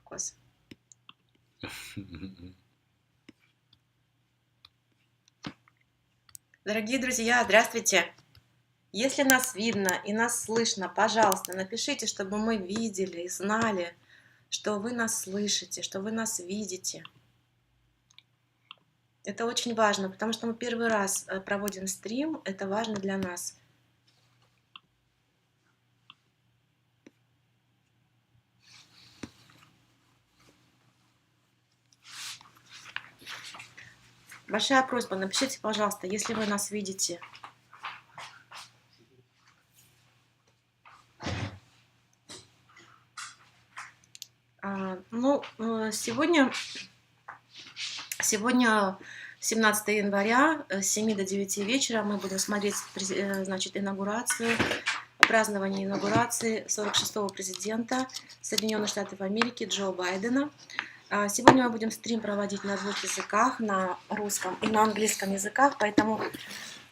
Кос. Дорогие друзья, здравствуйте! Если нас видно и нас слышно, пожалуйста, напишите, чтобы мы видели и знали, что вы нас слышите, что вы нас видите. Это очень важно, потому что мы первый раз проводим стрим, это важно для нас. Большая просьба, напишите, пожалуйста, если вы нас видите. Сегодня 17 января с 7 до 9 вечера мы будем смотреть, значит, инаугурацию, празднование инаугурации 46-го президента Соединенных Штатов Америки Джо Байдена. Сегодня мы будем стрим проводить на двух языках, на русском и на английском языках, поэтому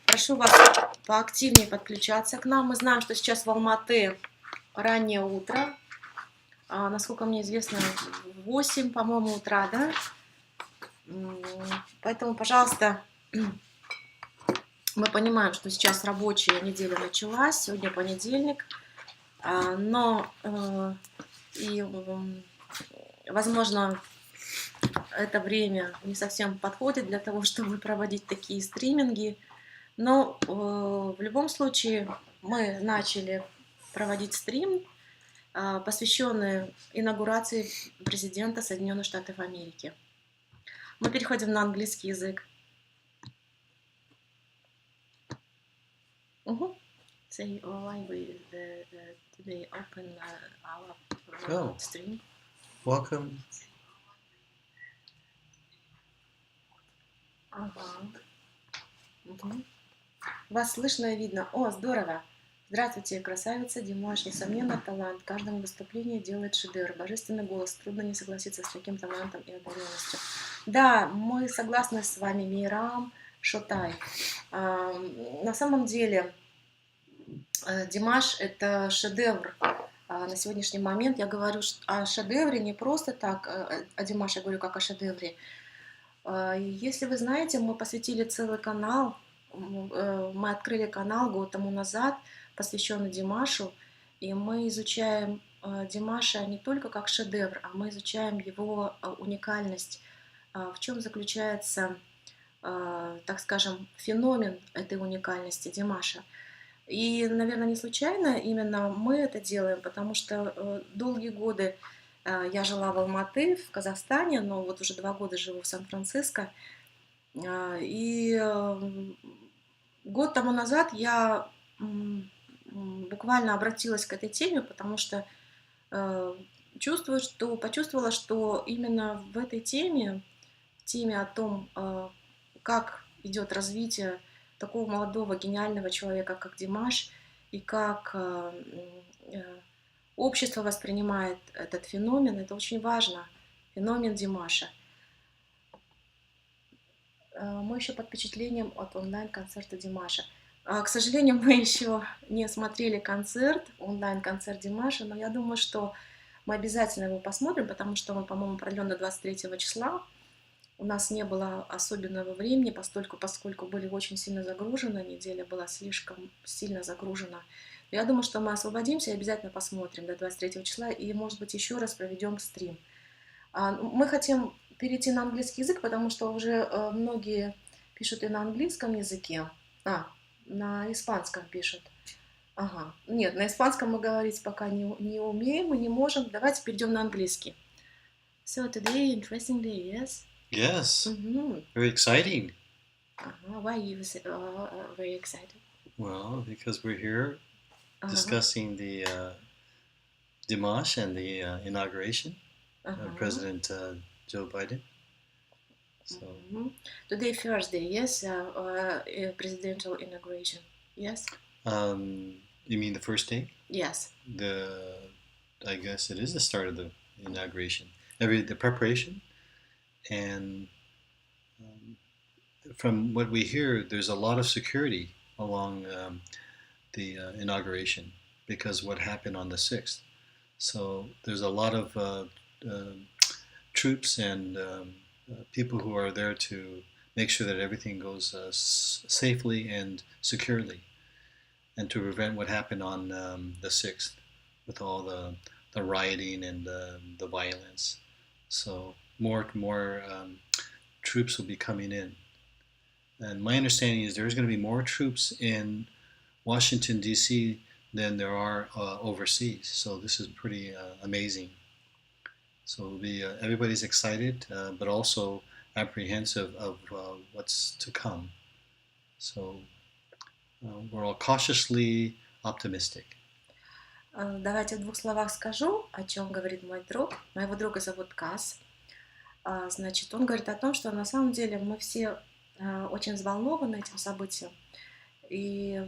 прошу вас поактивнее подключаться к нам. Мы знаем, что сейчас в Алматы раннее утро, насколько мне известно, 8, по-моему, утра, да? Поэтому, пожалуйста, мы понимаем, что сейчас рабочая неделя началась, сегодня понедельник, но возможно, это время не совсем подходит для того, чтобы проводить такие стриминги, но в любом случае мы начали проводить стрим, посвященный инаугурации президента Соединенных Штатов Америки. Мы переходим на английский язык. Say why we today open our stream. Welcome. Вас слышно и видно. О, здорово. Здравствуйте, красавица, Димаш. Несомненно, талант. В каждом выступлении делает шедевр. Божественный голос. Трудно не согласиться с таким талантом и одаренностью. Да, мы согласны с вами, Мирам Шотай. На самом деле, Димаш – это шедевр. На сегодняшний момент я говорю о шедевре не просто так, о Димаше я говорю как о шедевре. Если вы знаете, мы посвятили целый канал, мы открыли канал год тому назад, посвященный Димашу, и мы изучаем Димаша не только как шедевр, а мы изучаем его уникальность, в чем заключается, так скажем, феномен этой уникальности Димаша. И, наверное, не случайно именно мы это делаем, потому что долгие годы я жила в Алматы, в Казахстане, но вот уже 2 года живу в Сан-Франциско. И год тому назад я буквально обратилась к этой теме, потому что почувствовала, что именно в этой теме о том, как идет развитие такого молодого гениального человека, как Димаш, и как общество воспринимает этот феномен, это очень важно, феномен Димаша. Мы еще под впечатлением от онлайн-концерта Димаша. К сожалению, мы еще не смотрели концерт, онлайн-концерт Димаша, но я думаю, что мы обязательно его посмотрим, потому что он, по-моему, продлен до 23 числа. У нас не было особенного времени, поскольку были очень сильно загружены, неделя была слишком сильно загружена. Я думаю, что мы освободимся и обязательно посмотрим до 23 числа и, может быть, еще раз проведем стрим. Мы хотим перейти на английский язык, потому что уже многие пишут и на английском языке. На испанском пишут. Нет, на испанском мы говорить пока не умеем и не можем. Давайте перейдем на английский. So today, interesting day, yes? Yes. Very exciting. Why are you very excited? Well, because we're here discussing the Dimash and the inauguration of President Joe Biden. So today Thursday, yes, presidential inauguration, yes. You mean the first day? Yes. I guess it is the start of the inauguration. The preparation, and from what we hear, there's a lot of security along the inauguration because what happened on the 6th. So there's a lot of uh, troops and people who are there to make sure that everything goes safely and securely, and to prevent what happened on the 6th with all the rioting and the violence. So more troops will be coming in. And my understanding is there's going to be more troops in Washington, D.C. than there are overseas. So this is pretty amazing. So it'll be, everybody's excited, but also apprehensive of what's to come. So we're all cautiously optimistic. Давайте в двух словах скажу, о чем говорит мой друг. Моего друга зовут Кас. Значит, он говорит о том, что на самом деле мы все очень взволнованы этим событием. И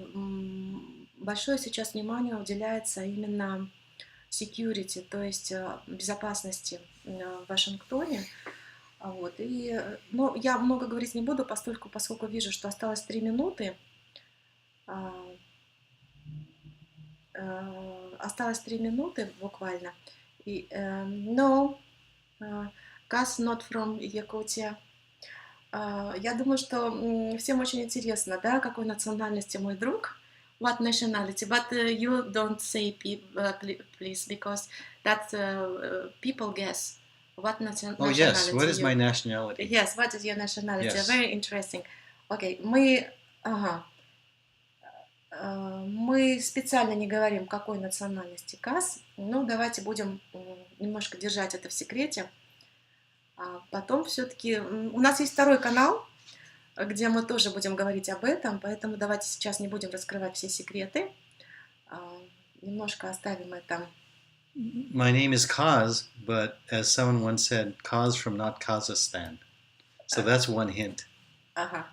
большое сейчас внимание уделяется именно security, то есть безопасности в Вашингтоне. Вот. Но я много говорить не буду, поскольку вижу, что осталось 3 минуты. Осталось 3 минуты буквально. No, Gus not from Якутия. Я думаю, что всем очень интересно, да, какой национальности мой друг. What nationality? But you don't say, please, because that people guess. What nationality? Oh yes, what is my nationality? Yes, what is your nationality? Yes. Very interesting. Okay, мы специально не говорим, какой национальности Кас, но давайте будем немножко держать это в секрете. А потом все-таки у нас есть второй канал, где мы тоже будем говорить об этом, поэтому давайте сейчас не будем раскрывать все секреты. Немножко оставим это. My name is Kaz, but as someone once said, Kaz from not Kazakhstan. So that's one hint. Ага.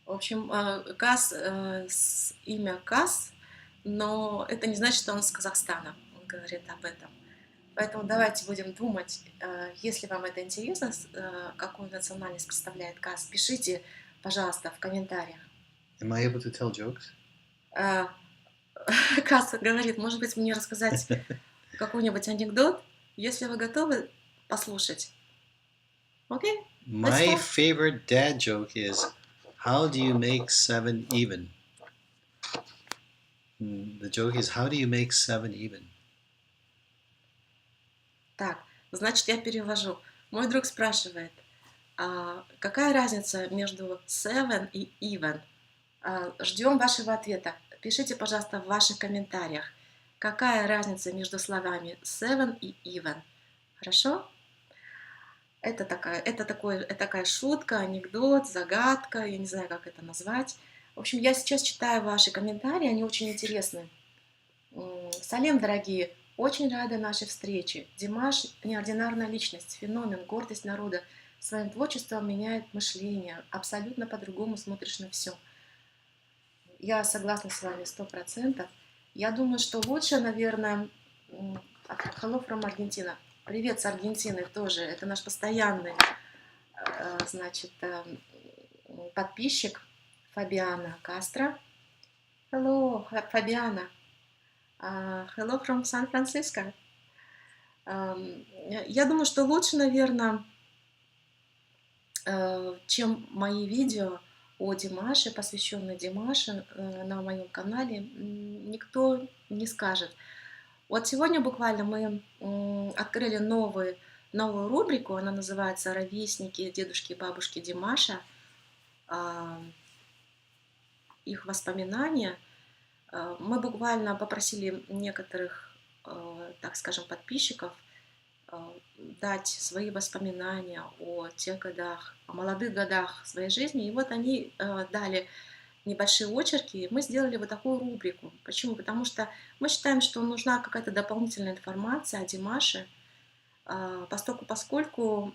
В общем, Каз, имя Каз, но это не значит, что он из Казахстана. Он говорит об этом. Поэтому давайте будем думать, если вам это интересно, какую национальность представляет Каз, пишите, пожалуйста, в комментариях. Am I able to tell jokes? Каз говорит, может быть, мне рассказать какой-нибудь анекдот, если вы готовы послушать. Окей? My favorite dad joke is, how do you make 7 even? The joke is, how do you make 7 even? Так, значит, я перевожу. Мой друг спрашивает, какая разница между 7 и even? Ждем вашего ответа. Пишите, пожалуйста, в ваших комментариях, какая разница между словами 7 и even. Хорошо? Это такая шутка, анекдот, загадка, я не знаю, как это назвать. В общем, я сейчас читаю ваши комментарии, они очень интересны. Салем, дорогие, очень рада нашей встрече. Димаш – неординарная личность, феномен, гордость народа. Своим творчеством меняет мышление, абсолютно по-другому смотришь на все. Я согласна с вами 100%. Я думаю, что лучше, наверное, hello from Аргентина. Привет с Аргентины тоже. Это наш постоянный, значит, подписчик Фабиана Кастро. Hello, Фабиана. Hello from Сан-Франциско. Я думаю, что лучше, наверное, чем мои видео о Димаше, посвященные Димаше на моем канале, никто не скажет. Вот сегодня буквально мы открыли новую рубрику, она называется «Ровесники, дедушки и бабушки Димаша», их воспоминания. Мы буквально попросили некоторых, так скажем, подписчиков дать свои воспоминания о тех годах, о молодых годах своей жизни. И вот они дали небольшие очерки, и мы сделали вот такую рубрику. Почему? Потому что мы считаем, что нужна какая-то дополнительная информация о Димаше, поскольку,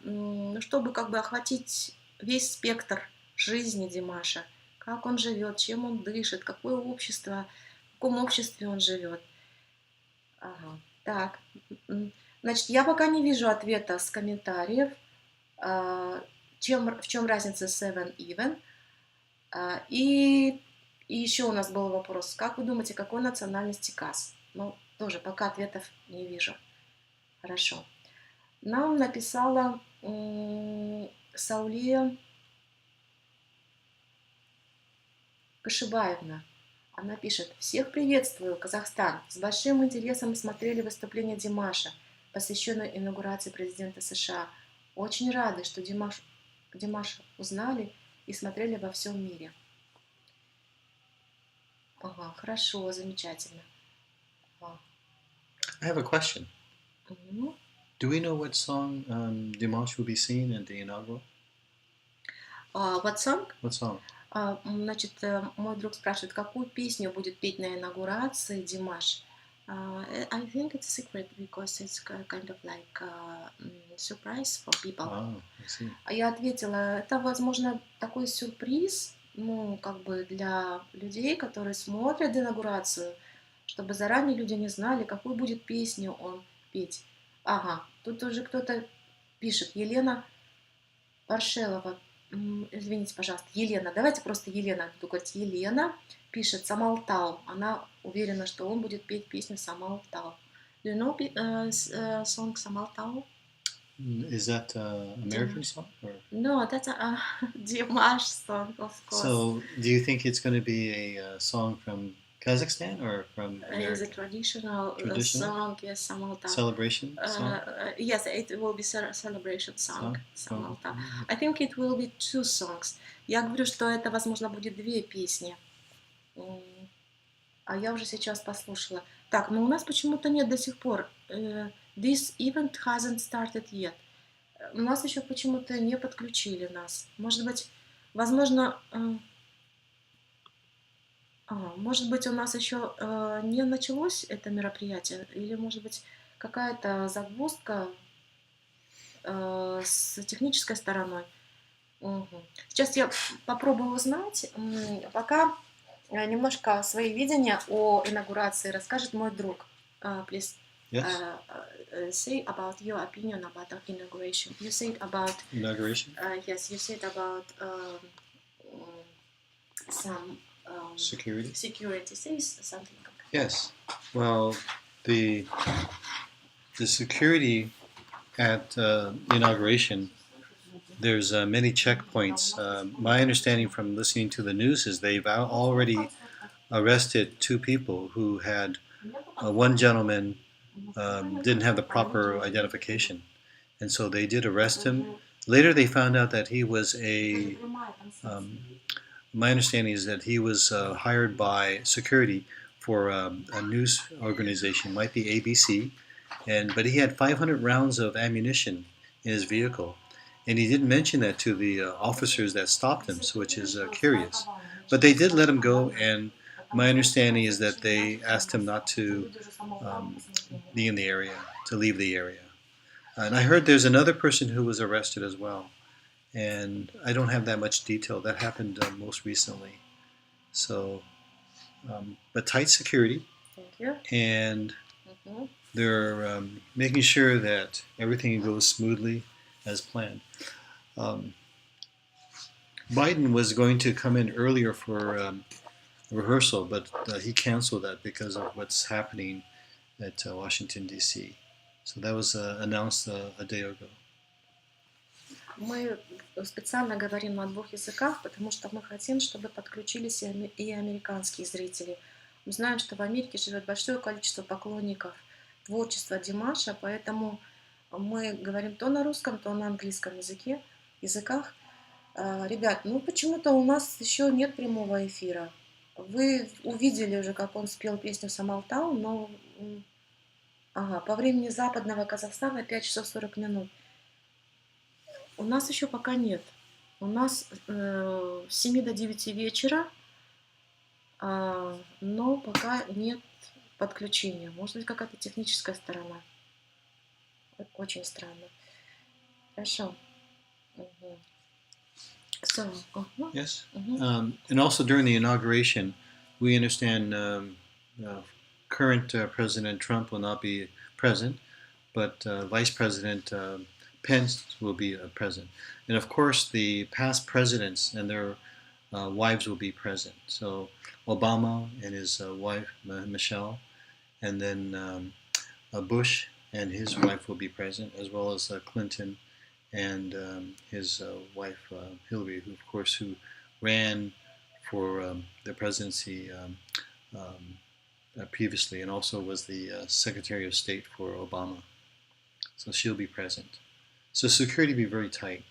чтобы как бы охватить весь спектр жизни Димаша, как он живет, чем он дышит, в каком обществе он живет. Ага. Так, значит, я пока не вижу ответа с комментариев, в чем разница 7 even. И еще у нас был вопрос, как вы думаете, какой национальности Каз? Ну, тоже пока ответов не вижу. Хорошо. Нам написала Саулия Кашибаевна. Она пишет: «Всех приветствую, Казахстан. С большим интересом смотрели выступление Димаша, посвященное инаугурации президента США. Очень рады, что Димаш узнали и смотрели во всем мире». Ага, хорошо, замечательно. Ага. I have a question. Мгм. Do we know what song Dimash will be singing at the inaugural? What song? What song? Значит, мой друг спрашивает, какую песню будет петь на инаугурации Димаш. I think it's a secret because it's kind of like surprise for people. Oh, I see. А я ответила, это, возможно, такой сюрприз, ну, как бы для людей, которые смотрят инаугурацию, чтобы заранее люди не знали, какую будет песню он петь. Ага, тут уже кто-то пишет, Елена Паршелова, извините, пожалуйста, Елена, давайте просто Елена, буду говорить Елена, пишет Самалтау, она уверена, что он будет петь песню Самалтау. Do you know song Самалтау? Is that an American song? Or? No, that's a Dimash song, of course. So, do you think it's going to be a song from Kazakhstan or from It's a America? traditional Traditional? song, yes, Самалтау. Celebration song? Yes, it will be celebration song, From- Самалтау. I think it will be two songs. Я говорю, что это, возможно, будет две песни. А я уже сейчас послушала. Так, но у нас почему-то нет до сих пор. This event hasn't started yet. У нас еще почему-то не подключили нас. Может быть, возможно, может быть, у нас еще не началось это мероприятие, или, может быть, какая-то загвоздка с технической стороной. Угу. Сейчас я попробую узнать, пока немножко свои видения о инаугурации расскажет мой друг. Please Yes. Say about your opinion about the inauguration. You said about Inauguration? yes, you said about some Security? security. Say something. Yes. Well, the security at inauguration, there's many checkpoints. My understanding from listening to the news is they've already arrested two people who had one gentleman didn't have the proper identification, and so they did arrest him. Later, they found out that he was my understanding is that he was hired by security for a news organization, might be ABC, but he had 500 rounds of ammunition in his vehicle, and he didn't mention that to the officers that stopped him, so which is curious. But they did let him go, and my understanding is that they asked him not to be in the area, to leave the area. And I heard there's another person who was arrested as well, and I don't have that much detail. That happened most recently. So, but tight security. Thank you. And they're making sure that everything goes smoothly as planned. Biden was going to come in earlier for rehearsal, but he canceled that because of what's happening at Washington, D.C. So that was announced a day ago. Мы специально говорим на двух языках, потому что мы хотим, чтобы подключились и американские зрители. Мы знаем, что в Америке живет большое количество поклонников творчества Димаша, поэтому мы говорим то на русском, то на английском языках. Ребят, ну почему-то у нас еще нет прямого эфира. Вы увидели уже, как он спел песню «Самалтау», но по времени западного Казахстана 5 часов 40 минут. У нас еще пока нет. У нас с 7 до 9 вечера, но пока нет подключения. Может быть, какая-то техническая сторона. Очень странно. Хорошо. So, Yes. And also during the inauguration, we understand current President Trump will not be present, but Vice President Pence will be present. And of course, the past presidents and their wives will be present. So Obama and his wife, Michelle, and then Bush and his wife will be present, as well as Clinton and his wife Hillary, who, of course, who ran for the presidency previously, and also was the Secretary of State for Obama. So she'll be present. So security will be very tight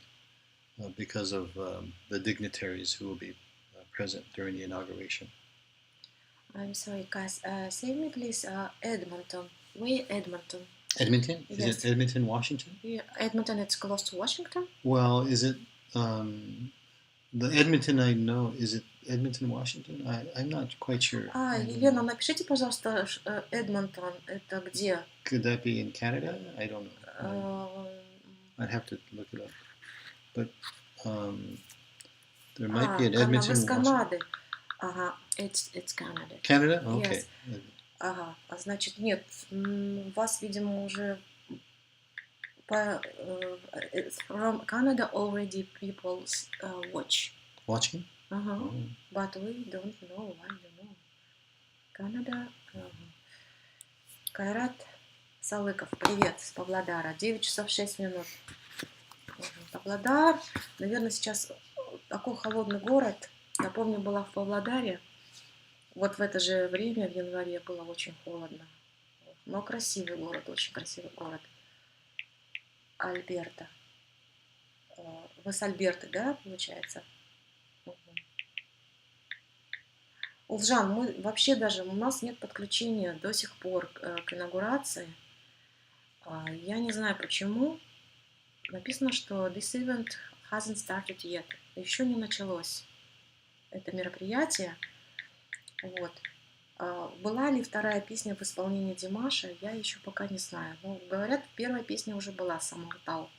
because of the dignitaries who will be present during the inauguration. I'm sorry, guys. Say me please, Edmonton. Where Edmonton? Edmonton? Yes. Is it Edmonton, Washington? Yeah, Edmonton, it's close to Washington? Well, is it the Edmonton I know? Is it Edmonton, Washington? I'm not quite sure. Елена, напишите, пожалуйста, Эдмонтон, это где? Could that be in Canada? I don't know. I'd have to look it up. But there might be an Edmonton, Вы с Washington. Канады. Ага, it's Canada. Canada? Okay. Yes. Ага, значит, нет, у вас, видимо, уже from Canada already people watch. Watching? Ага, Oh. but we don't know, I don't know. Канада. Кайрат Салыков, привет, с Павлодара, 9 часов 6 минут. Павлодар, наверное, сейчас такой холодный город. Я помню, была в Павлодаре. Вот в это же время, в январе, было очень холодно. Но красивый город, очень красивый город. Альберта. Вы с Альберты, да, получается? Улжан, мы вообще даже, у нас нет подключения до сих пор к инаугурации. Я не знаю почему. Написано, что this event hasn't started yet. Еще не началось это мероприятие. Вот. Была ли вторая песня в исполнении Димаша, я еще пока не знаю. Но говорят, первая песня уже была «Самартау».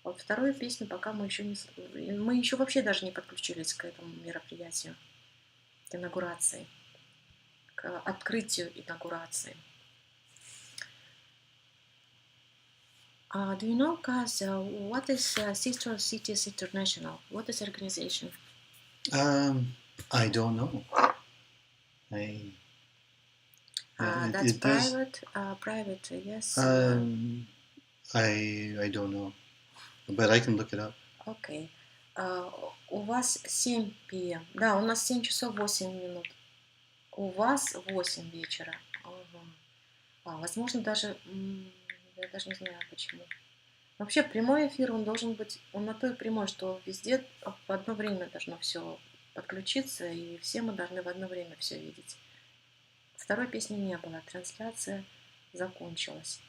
Вот вторую песню пока мы еще не... Мы еще вообще даже не подключились к этому мероприятию, к инаугурации, к открытию инаугурации. Do you know, guys, what is Sister Cities International? What is organization? I don't know. That's private, yes. I don't know, but I can look it up. Окей. У вас 7 p.m. Да, у нас 7 часов 8 минут. У вас 8 вечера. Ага. Возможно, даже... Я даже не знаю, почему. Вообще, прямой эфир, он должен быть... Он на то и прямой, что везде в одно время должно все подключиться, и все мы должны в одно время все видеть. Второй песни не было. Трансляция закончилась.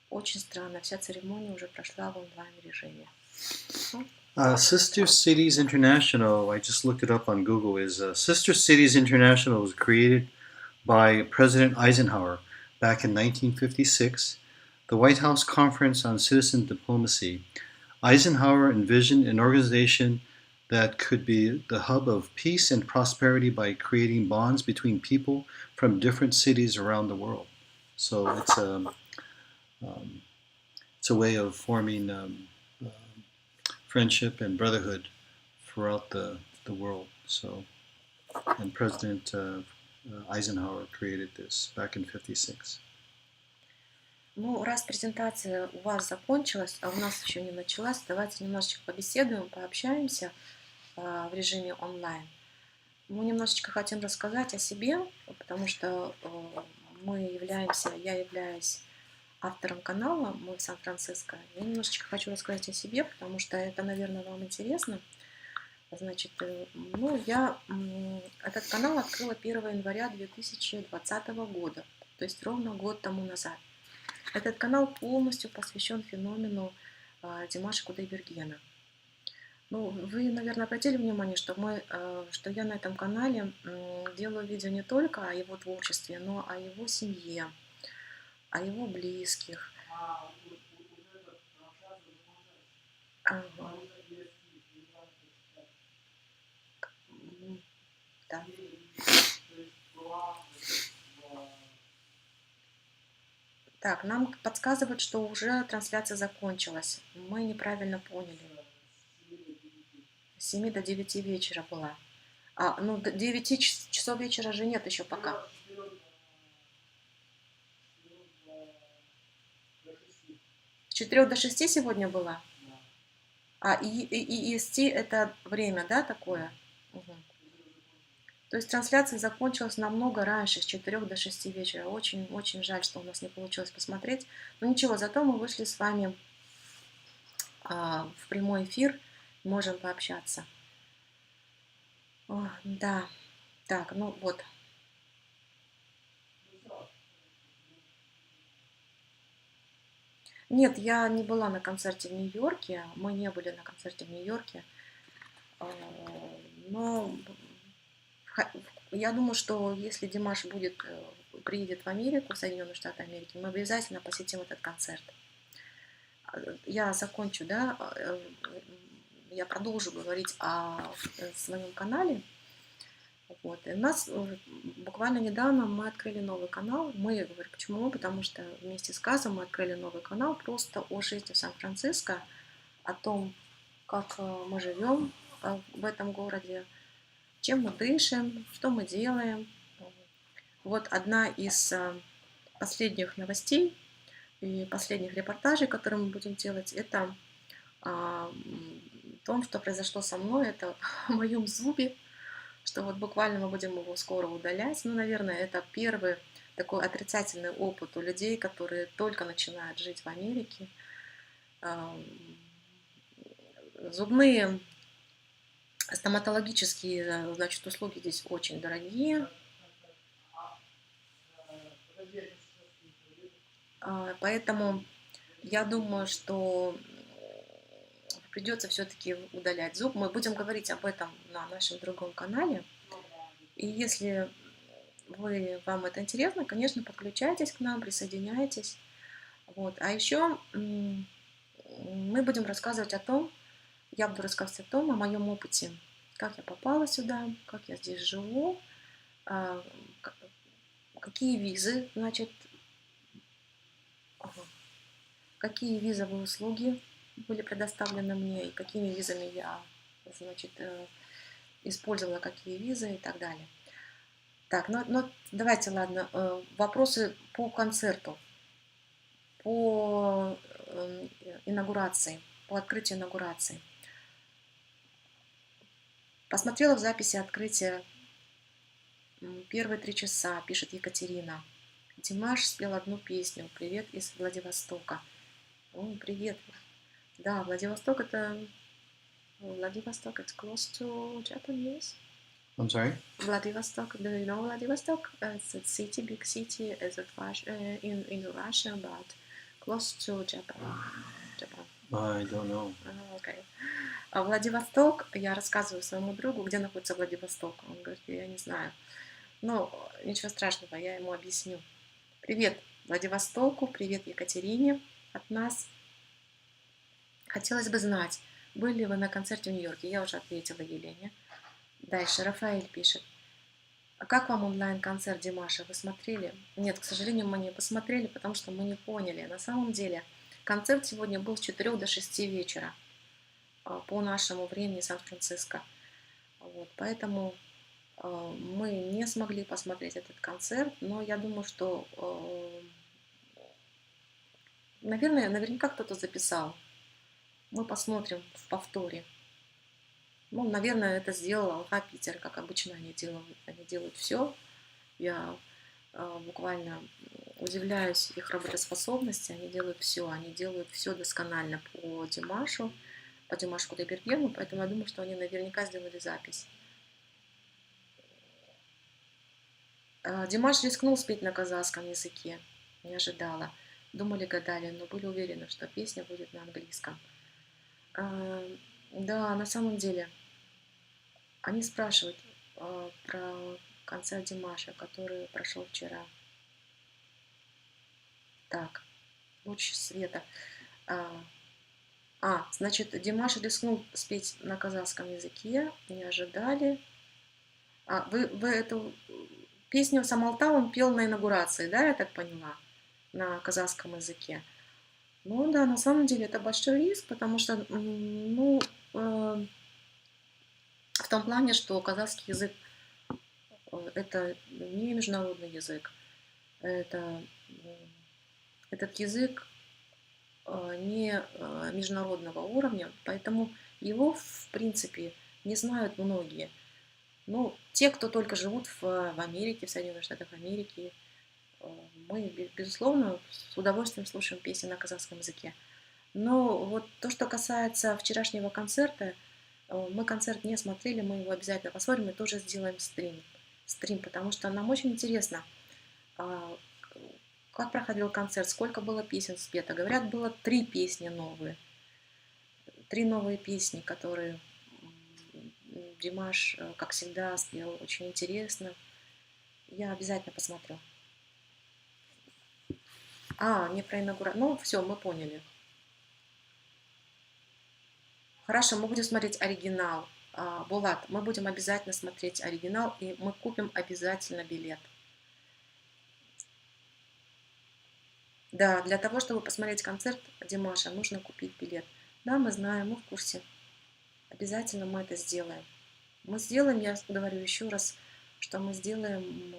Очень странно. Вся церемония уже прошла в онлайн-режиме. Sister Cities International, I just looked it up on Google, is Sister Cities International was created by President Eisenhower back in 1956, the White House Conference on Citizen Diplomacy. Eisenhower envisioned an organization that could be the hub of peace and prosperity by creating bonds between people from different cities around the world. So it's a way of forming friendship and brotherhood throughout the world. So, and President Eisenhower created this back in 1956. Ну, раз презентация у вас закончилась, а у нас еще не началась, давайте немножечко побеседуем, пообщаемся в режиме онлайн. Мы немножечко хотим рассказать о себе, потому что я являюсь автором канала «Мы в Сан-Франциско». Я немножечко хочу рассказать о себе, потому что это, наверное, вам интересно. Значит, я этот канал открыла 1 января 2020 года, то есть ровно год тому назад. Этот канал полностью посвящен феномену Димаша Кудайбергена. Ну, вы, наверное, обратили внимание, что я на этом канале делаю видео не только о его творчестве, но о его семье, о его близких. Ага. Да. Так, нам подсказывают, что уже трансляция закончилась. Мы неправильно поняли. С 7 до 9 вечера была. До 9 часов вечера же нет еще пока. С 4 до 6 сегодня была? А, и EST это время, да, такое? Мгм. То есть трансляция закончилась намного раньше, с 4 до 6 вечера. Очень, очень жаль, что у нас не получилось посмотреть. Но ничего, зато мы вышли с вами в прямой эфир, можем пообщаться. О, да, так, ну вот. Нет, я не была на концерте в Нью-Йорке, мы не были на концерте в Нью-Йорке, а, но я думаю, что если Димаш приедет в Америку, в Соединенные Штаты Америки, мы обязательно посетим этот концерт. Я закончу, да, я продолжу говорить о своем канале. Вот. И у нас буквально недавно мы открыли новый канал. Я говорю, почему? Потому что вместе с Казом мы открыли новый канал просто о жизни в Сан-Франциско, о том, как мы живем в этом городе, чем мы дышим, что мы делаем. Вот одна из последних новостей и последних репортажей, которые мы будем делать, это о том, что произошло со мной, это о моем зубе, что вот буквально мы будем его скоро удалять. Ну, наверное, это первый такой отрицательный опыт у людей, которые только начинают жить в Америке. Зубные стоматологические, значит, услуги здесь очень дорогие. Поэтому я думаю, что придется все-таки удалять зуб. Мы будем говорить об этом на нашем другом канале. И если вам это интересно, конечно, подключайтесь к нам, присоединяйтесь. Вот. А еще мы будем рассказывать я буду рассказывать о моем опыте, как я попала сюда, как я здесь живу, какие визы, значит, какие визовые услуги были предоставлены мне, и какими визами я, значит, использовала какие визы и так далее. Так, ну давайте, ладно, вопросы по концерту, по инаугурации, по открытию инаугурации. Посмотрела в записи открытия первые 3 часа, пишет Екатерина. Димаш спел одну песню «Привет из Владивостока». О, привет. Да, Владивосток это close to Japan, yes? I'm sorry? Vladivostok, do you know Vladivostok? It's a city, big city, in Russia, but close to Japan. I don't know. Okay. Владивосток, я рассказываю своему другу, где находится Владивосток. Он говорит, я не знаю. Но ничего страшного, я ему объясню. Привет Владивостоку, привет Екатерине от нас. Хотелось бы знать, были ли вы на концерте в Нью-Йорке? Я уже ответила Елене. Дальше Рафаэль пишет. А как вам онлайн-концерт Димаша? Вы смотрели? Нет, к сожалению, мы не посмотрели, потому что мы не поняли. На самом деле, концерт сегодня был с 4 до 6 вечера по нашему времени Сан-Франциско. Вот, поэтому мы не смогли посмотреть этот концерт, но я думаю, что, наверняка кто-то записал. Мы посмотрим в повторе. Ну, наверное, это сделал Алга Питер, как обычно они делают. Они делают все. Я буквально удивляюсь их работоспособности. Они делают все досконально по Димашу Кудайбергену, поэтому я думаю, что они наверняка сделали запись. Димаш рискнул спеть на казахском языке. Не ожидала. Думали, гадали, но были уверены, что песня будет на английском. Да, на самом деле, они спрашивают про концерт Димаша, который прошел вчера. Так, луч света. Значит, Димаш рискнул спеть на казахском языке, не ожидали. Вы эту песню «Самалта» он пел на инаугурации, да, я так поняла, на казахском языке. Ну да, на самом деле это большой риск, потому что, в том плане, что казахский язык это не международный язык. Этот язык не международного уровня, поэтому его, в принципе, не знают многие. Ну, те, кто только живут в Америке, в Соединенных Штатах Америки, мы, безусловно, с удовольствием слушаем песни на казахском языке. Но вот то, что касается вчерашнего концерта, мы концерт не смотрели, мы его обязательно посмотрим и тоже сделаем стрим, потому что нам очень интересно, а, как проходил концерт, сколько было песен спето. Говорят, было 3 песни новые, 3 новые песни, которые Димаш, как всегда, спел очень интересно. Я обязательно посмотрю. Не про инаугурацию. Ну, все, мы поняли. Хорошо, мы будем смотреть оригинал. Булат, мы будем обязательно смотреть оригинал, и мы купим обязательно билет. Да, для того, чтобы посмотреть концерт Димаша, нужно купить билет. Да, мы знаем, мы в курсе. Обязательно мы это сделаем. Мы сделаем, я говорю еще раз, что мы сделаем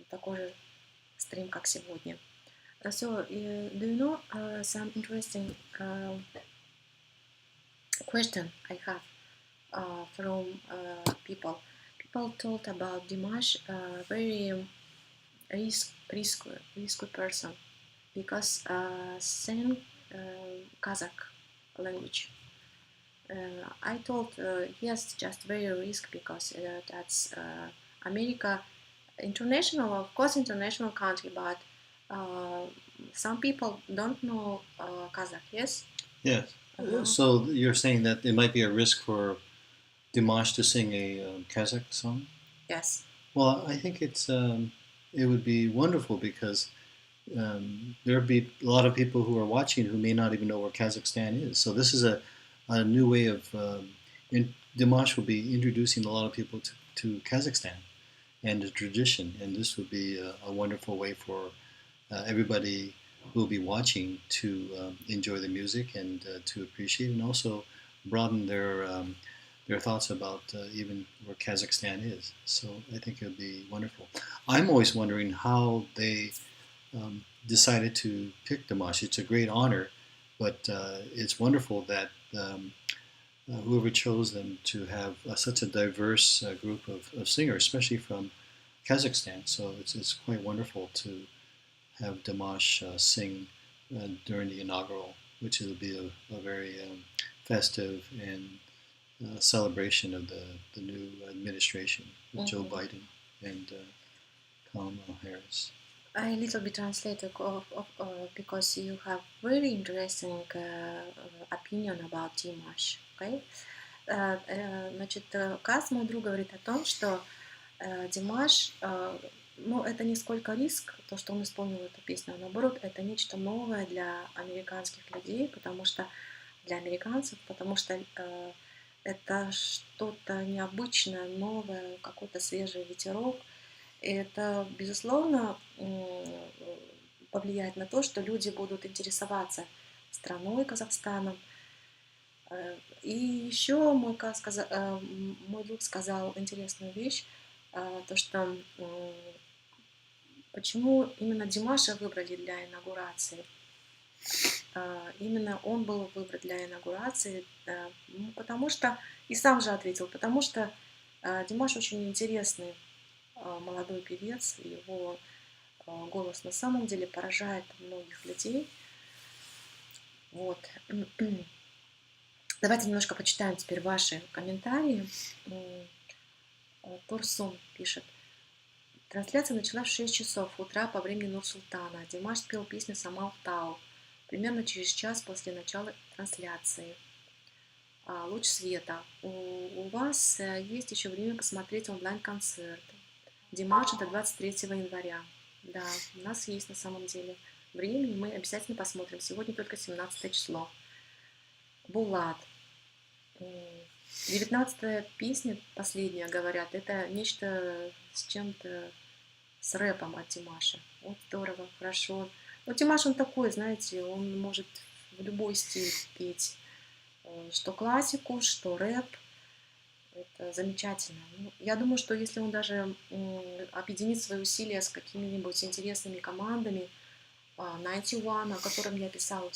такой же стрим, как сегодня. So, do you know some interesting question I have from people? People told about Dimash, very risky person, because sing Kazakh language. I told yes, just very risk, because that's America, international, of course, international country, but some people don't know Kazakh. Yes. Yes. Uh-huh. So you're saying that it might be a risk for Dimash to sing a Kazakh song? Yes. Well, I think it would be wonderful, because there would be a lot of people who are watching who may not even know where Kazakhstan is. So this is a new way of Dimash will be introducing a lot of people to Kazakhstan and the tradition, and this would be a wonderful way for everybody who will be watching to enjoy the music and to appreciate, and also broaden their thoughts about even where Kazakhstan is. So I think it would be wonderful. I'm always wondering how they decided to pick Dimash. It's a great honor, but it's wonderful that whoever chose them to have such a diverse group of singers, especially from Kazakhstan. So it's quite wonderful to have Dimash sing during the inaugural, which will be a very festive and celebration of the new administration with Joe Biden and Kamala Harris. I little bit translate because you have very interesting opinion about Dimash. Okay? Значит, Каз, мой друг, говорит о том, что Димаш, ну, это не сколько риск, то, что он исполнил эту песню, а наоборот, это нечто новое для американских людей, потому что для американцев, потому что это что-то необычное, новое, какой-то свежий ветерок. И это, безусловно, повлияет на то, что люди будут интересоваться страной Казахстаном. И еще мой друг сказал интересную вещь, то, что почему именно Димаша выбрали для инаугурации. Именно он был выбран для инаугурации, потому что, и сам же ответил, потому что Димаш очень интересный молодой певец, его голос на самом деле поражает многих людей. Вот. Давайте немножко почитаем теперь ваши комментарии. Турсун пишет. Трансляция началась в 6 часов утра по времени Нур-Султана. Димаш спел песню «Самал Тау» примерно через час после начала трансляции. Луч света. У вас есть еще время посмотреть онлайн-концерт. Димаш до 23 января. Да, у нас есть на самом деле время, и мы обязательно посмотрим. Сегодня только 17 число. Булат. 19-я песня, последняя, говорят, это нечто с чем-то, с рэпом от Димаша. Вот здорово, хорошо. Но Димаш, он такой, знаете, он может в любой стиль петь. Что классику, что рэп. Это замечательно. Я думаю, что если он даже объединит свои усилия с какими-нибудь интересными командами, 91, о котором я писала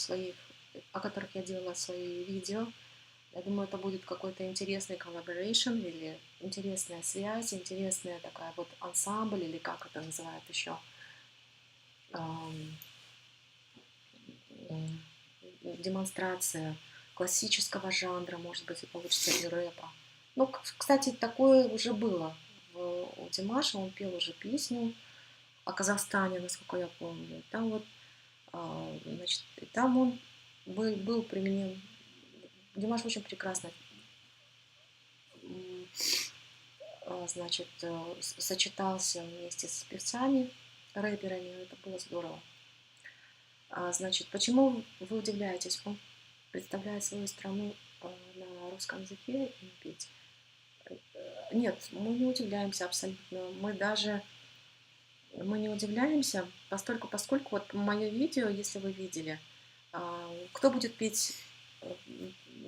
о которых я делала свои видео. Я думаю, это будет какой-то интересный collaboration или интересная связь, интересная такая вот ансамбль, или как это называют еще, демонстрация классического жанра, может быть, и получится и рэпа. Ну, кстати, такое уже было у Димаша, он пел уже песню о Казахстане, насколько я помню. Там вот, значит, там он был применен. Димаш очень прекрасно, значит, сочетался вместе с певцами, рэперами, это было здорово. Значит, почему вы удивляетесь? Он представляет свою страну на русском языке и петь. Нет, мы не удивляемся абсолютно. Мы не удивляемся, поскольку вот мое видео, если вы видели, кто будет петь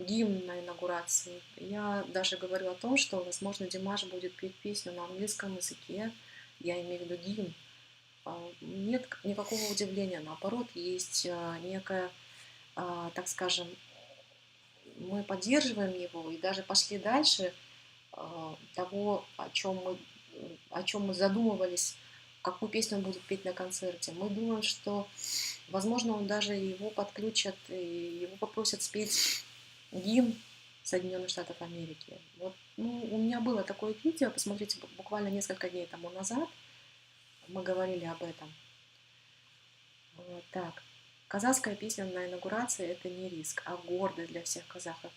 гимн на инаугурации. Я даже говорю о том, что, возможно, Димаш будет петь песню на английском языке, я имею в виду гимн. Нет никакого удивления, наоборот, есть некая, так скажем, мы поддерживаем его и даже пошли дальше того, о чем мы задумывались, какую песню он будет петь на концерте. Мы думаем, что, возможно, он даже его подключат, и его попросят спеть гимн Соединенных Штатов Америки. Вот, ну, у меня было такое видео, посмотрите, буквально несколько дней тому назад мы говорили об этом. Вот так. Казахская песня на инаугурации – это не риск, а гордость для всех казахов.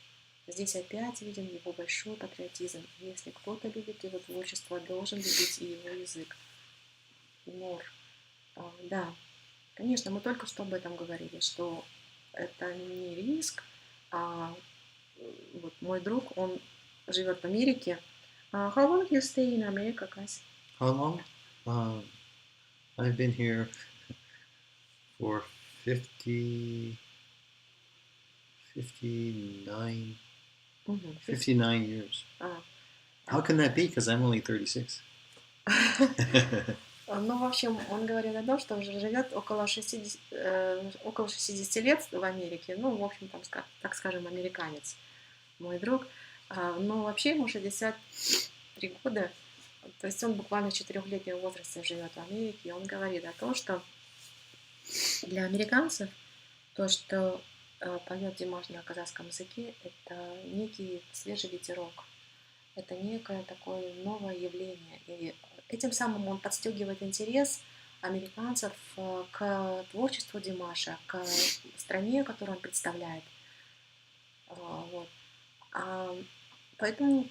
Здесь опять виден его большой патриотизм. Если кто-то любит его творчество, должен любить и его язык. Нор. Да, конечно, мы только что об этом говорили, что это не риск, а вот мой друг, он живет в Америке. How long you stay in America, guys? How long? I've been here for 59 59 years. How can that be? Because I'm only 36. Ну, в общем, он говорит о том, что уже живет около 60 лет в Америке. Ну, в общем, там, так скажем, американец, мой друг. Но вообще ему 63 года. То есть он буквально в 4-летнем возрасте живет в Америке. И он говорит о том, что для американцев то, что поет Димаш на казахском языке, это некий свежий ветерок. Это некое такое новое явление. И этим самым он подстегивает интерес американцев к творчеству Димаша, к стране, которую он представляет. Вот. Поэтому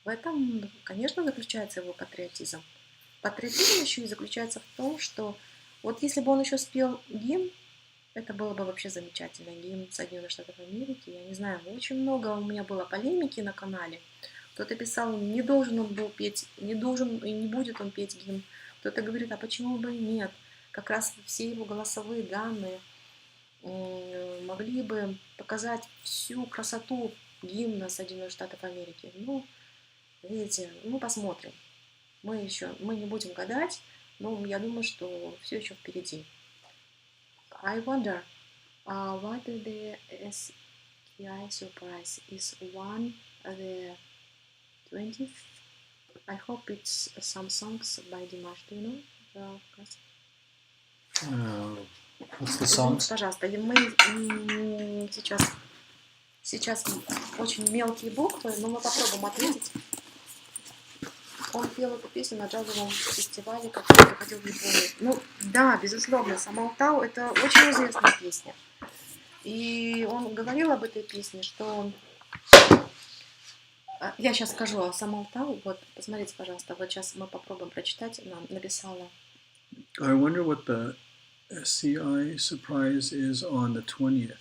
в этом, конечно, заключается его патриотизм. Патриотизм еще и заключается в том, что вот если бы он еще спел гимн, это было бы вообще замечательно. Гимн Соединенных Штатов Америки. Я не знаю, очень много у меня было полемики на канале. Кто-то писал, не должен он был петь, не должен и не будет он петь гимн. Кто-то говорит, а почему бы и нет? Как раз все его голосовые данные могли бы показать всю красоту гимна Соединенных Штатов Америки. Ну, видите, мы посмотрим. Мы не будем гадать, но я думаю, что все еще впереди. I wonder, what the SKI surprise is one of the 20th. I hope it's some songs by Dimash. Do you know? What's the songs? Пожалуйста, мы сейчас очень мелкие буквы, но мы попробуем ответить. Он пел эту песню на джазовом фестивале, который проходил в Японии. Ну, да, безусловно, Самалтау – это очень известная песня. И он говорил об этой песне, что... Я сейчас скажу о Самалтау. Вот, посмотрите, пожалуйста, вот сейчас мы попробуем прочитать. Нам написала. I wonder what the SCI surprise is on the 20th.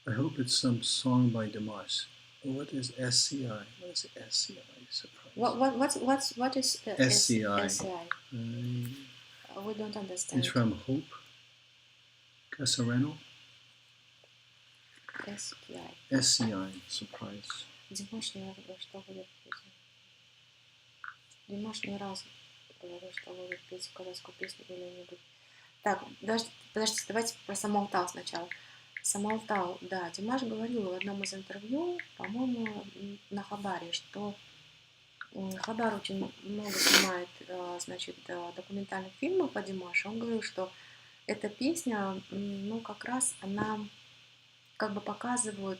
I hope it's some song by Dimash. What is SCI? What is SCI surprise? What is the SCI? SCI? We don't understand. It's from Hope Casareno. SCI. SCI surprise. Димаш ни разу, что будет? Димаш ни разу. говорил, что будет петь казахскую песню или не будет. Так, подождите, давайте про Самалтау сначала. Самалтау, да, Димаш говорил в одном из интервью, по-моему, на Хабаре, что Хабар очень много снимает, значит, документальных фильмов по Димашу. Он говорил, что эта песня, ну, как раз она как бы показывает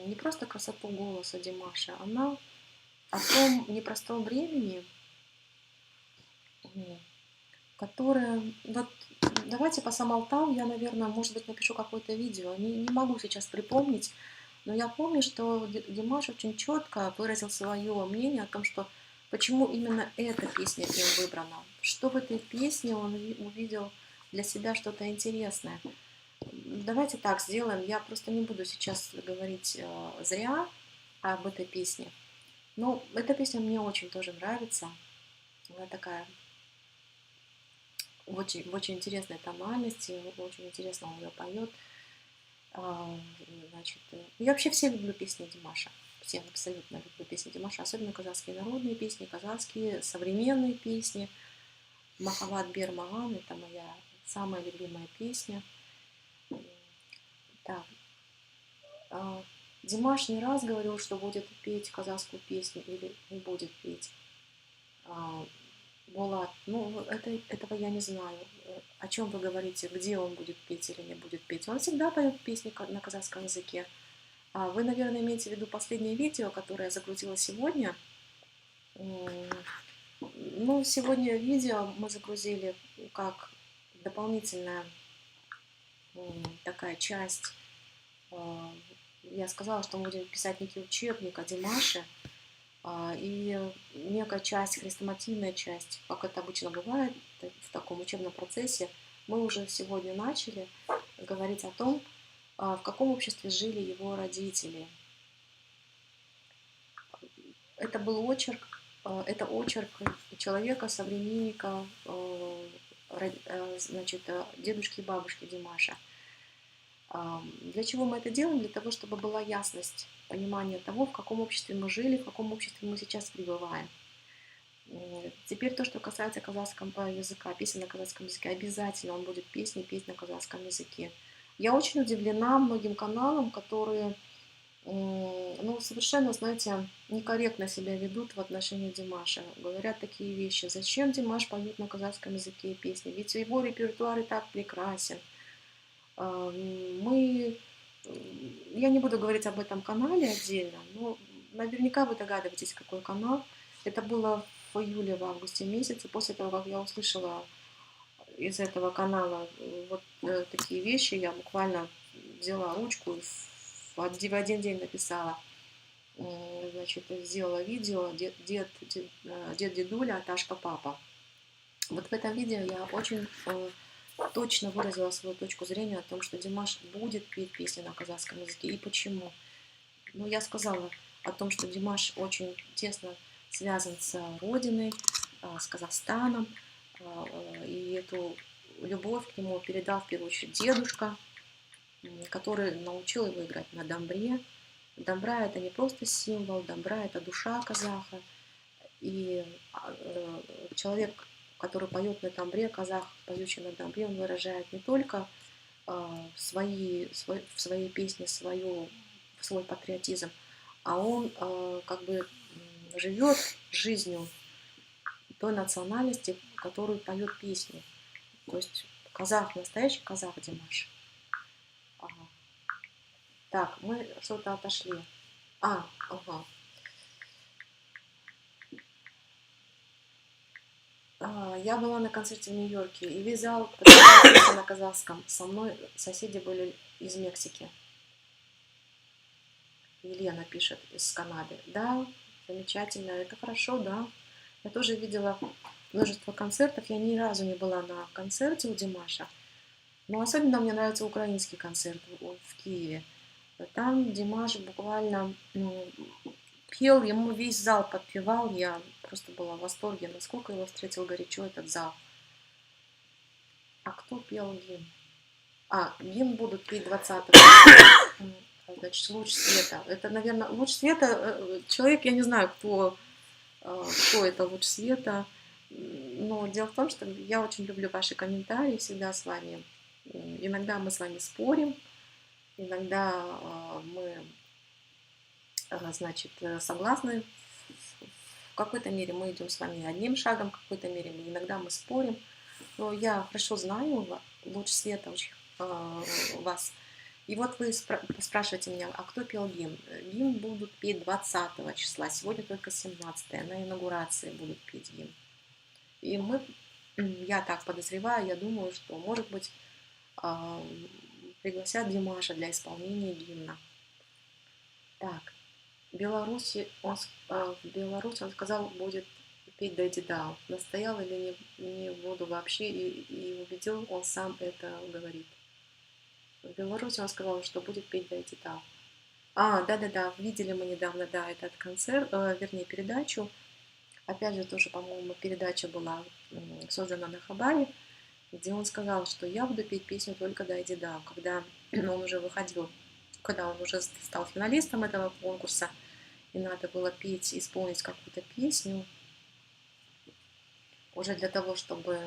не просто красоту голоса Димаша, она о том непростом времени, которое... Вот давайте по Самалтау я, наверное, может быть, напишу какое-то видео. Не могу сейчас припомнить, но я помню, что Димаш очень четко выразил свое мнение о том, что почему именно эта песня им выбрана. Что в этой песне он увидел для себя что-то интересное. Давайте так сделаем. Я просто не буду сейчас говорить зря об этой песне. Но эта песня мне очень тоже нравится. Она такая в очень интересной тональности, очень интересно он ее поет. Значит, я вообще все люблю песни Димаша. Все абсолютно люблю песни Димаша, особенно казахские народные песни, казахские современные песни. Махаббат Бер Маган — это моя самая любимая песня. Так. Димаш не раз говорил, что будет петь казахскую песню или не будет петь. Булат, ну, этого я не знаю. О чем вы говорите, где он будет петь или не будет петь. Он всегда поет песни на казахском языке. Вы, наверное, имеете в виду последнее видео, которое я загрузила сегодня. Ну, сегодня видео мы загрузили как дополнительная такая часть. Я сказала, что мы будем писать некий учебник о Димаше. И некая часть, хрестоматийная часть, как это обычно бывает в таком учебном процессе, мы уже сегодня начали говорить о том, в каком обществе жили его родители. Это был очерк, это очерк человека, современника, значит, дедушки и бабушки Димаша. Для чего мы это делаем? Для того, чтобы была ясность, понимание того, в каком обществе мы жили, в каком обществе мы сейчас пребываем. Теперь то, что касается казахского языка, песен на казахском языке, обязательно он будет петь на казахском языке. Я очень удивлена многим каналам, которые, ну, совершенно, знаете, некорректно себя ведут в отношении Димаша. Говорят такие вещи. Зачем Димаш поет на казахском языке песни? Ведь его репертуар и так прекрасен. Я не буду говорить об этом канале отдельно, но наверняка вы догадываетесь, какой канал. Это было в июле, в августе месяце, после того, как я услышала из этого канала вот такие вещи, я буквально взяла ручку и в один день написала, значит, сделала видео «Дед дедуля, Ташка папа». Вот в этом видео я очень точно выразила свою точку зрения о том, что Димаш будет петь песни на казахском языке. И почему? Ну, я сказала о том, что Димаш очень тесно связан с родиной, с Казахстаном. И эту любовь к нему передал в первую очередь дедушка, который научил его играть на домбре. Домбра — это не просто символ, домбра — это душа казаха. И человек, который поет на домбре, казах, поющий на домбре, он выражает не только в своей песне свой патриотизм, а он как бы живет жизнью той национальности, которую поет песни. То есть казах, настоящий казах Димаш. Так, мы что-то отошли. Ага. Я была на концерте в Нью-Йорке и весь зал на казахском. Со мной соседи были из Мексики. Елена пишет из Канады. Да, замечательно, это хорошо, да. Я тоже видела множество концертов. Я ни разу не была на концерте у Димаша. Но особенно мне нравится украинский концерт в Киеве. Там Димаш буквально пел, ему весь зал подпевал. Я просто была в восторге, насколько его встретил горячо этот зал. А кто пел гимн? Гимн будут петь 20-го. Значит, «Луч света». Это, наверное, «Луч света». Человек, я не знаю, кто это «Луч света». Но дело в том, что я очень люблю ваши комментарии всегда с вами. Иногда мы с вами спорим, иногда мы, значит, согласны. В какой-то мере мы идем с вами одним шагом, в какой-то мере иногда мы спорим. Но я хорошо знаю луч света очень, вас. И вот вы спрашиваете меня, а кто пел гимн? Гимн будут петь 20 числа, сегодня только 17-е, на инаугурации будут петь гимн. И я так подозреваю, я думаю, что, может быть, пригласят Димаша для исполнения гимна. Так, в Беларуси он сказал, будет петь Дэдди Дау. Настоял или не буду вообще, и убедил, он сам это говорит. В Беларуси он сказал, что будет петь Дэдди Дау. Да-да-да, видели мы недавно, да, этот концерт, вернее, передачу. Опять же, тоже, по-моему, передача была создана на Хабаре, где он сказал, что я буду петь песню только «Дай Дау», когда он уже выходил, когда он уже стал финалистом этого конкурса, и надо было петь, исполнить какую-то песню, уже для того, чтобы...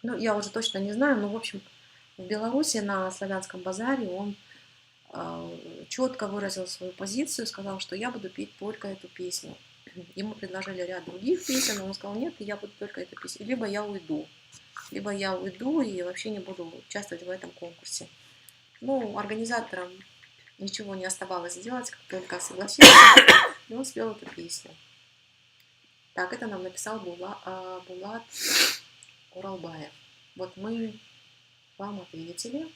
Ну, я уже точно не знаю, но, в общем, в Беларуси на Славянском базаре он четко выразил свою позицию, сказал, что я буду петь только эту песню. Ему предложили ряд других песен, но он сказал, нет, я буду только эту песню. Либо я уйду и вообще не буду участвовать в этом конкурсе. Ну, организаторам ничего не оставалось сделать, как только согласился, и он спел эту песню. Так, это нам написал Булат Уралбаев. Вот мы вам ответили.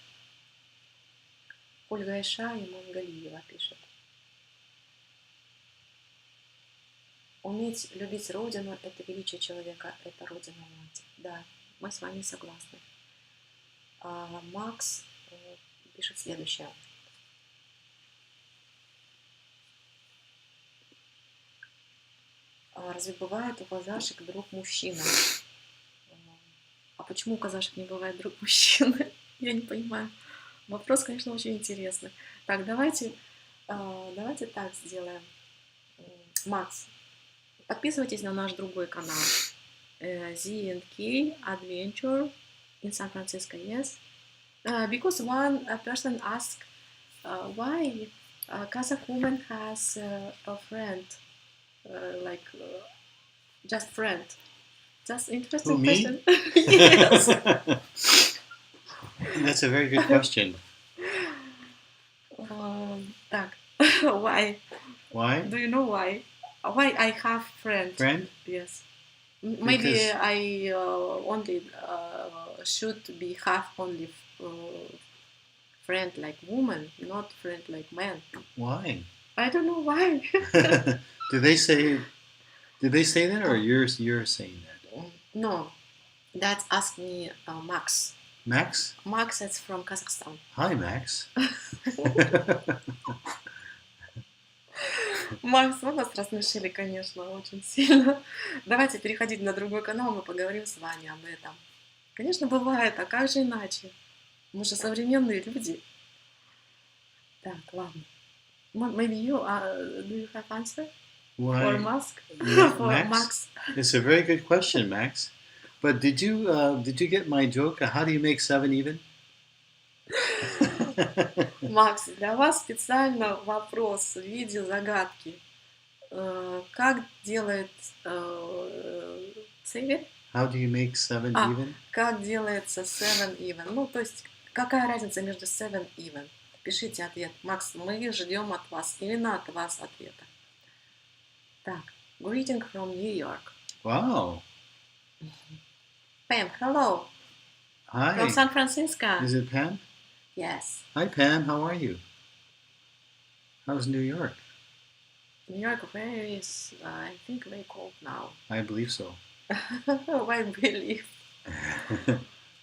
Ольга Айша и Монгалиева пишет. Уметь любить Родину – это величие человека, это Родина-Мать. Да, мы с вами согласны. Макс пишет следующее. Разве бывает у казашек друг мужчина? А почему у казашек не бывает друг мужчины? Я не понимаю. Вопрос, конечно, очень интересный. Так, давайте так сделаем. Макс, подписывайтесь на наш другой канал. Z&K Adventure in San Francisco, yes? Because one person asked why Kazakh woman has a friend, just friend. Just interesting Who, me? question. Yes. That's a very good question. Так, why? Why? Do you know why? Why I have friend? Friend? Yes. Maybe Because- I only should be have only friend like woman, not friend like man. Why? I don't know why. Did they say that, or you're saying that? No, that's ask me Max. Max? Max is from Kazakhstan. Hi, Max. Макс, вы нас рассмешили, конечно, очень сильно. Давайте переходить на другой канал, мы поговорим с вами об этом. Конечно, бывает, а как же иначе? Мы же современные люди. Так, ладно. Maybe you, do you have answer Why? for Musk? Yeah, For Max? Max? It's a very good question, Max. But did you get my joke? How do you make 7 even? Макс, для вас специально вопрос в виде загадки. Как делает... Say it? How do you make 7 А. even? Как делается seven even? Ну, то есть, какая разница между seven even? Пишите ответ. Макс, мы ждем от вас, именно от вас ответа. Так, greeting from New York. Wow. Pam, hello. Hi. From San Francisco. Is it Pam? Yes. Hi, Pam. How are you? How's New York? New York is, I think, very cold now. I believe so. Why believe?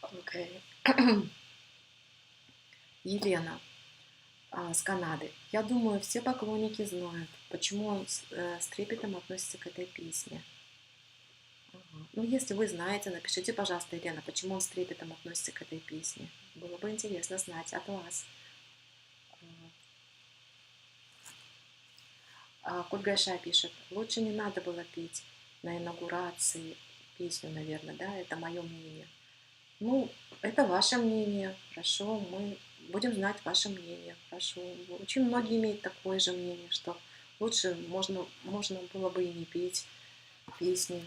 Okay. Елена с Канады. Я думаю, все поклонники знают, почему он с трепетом относится к этой песне. Ага. Ну, если вы знаете, напишите, пожалуйста, Елена, почему он с трепетом относится к этой песне. Было бы интересно знать от вас. Кульгаша пишет, лучше не надо было петь на инаугурации песню, наверное, да, это мое мнение. Ну, это ваше мнение, хорошо, мы будем знать ваше мнение, хорошо. Очень многие имеют такое же мнение, что лучше можно было бы и не петь песни.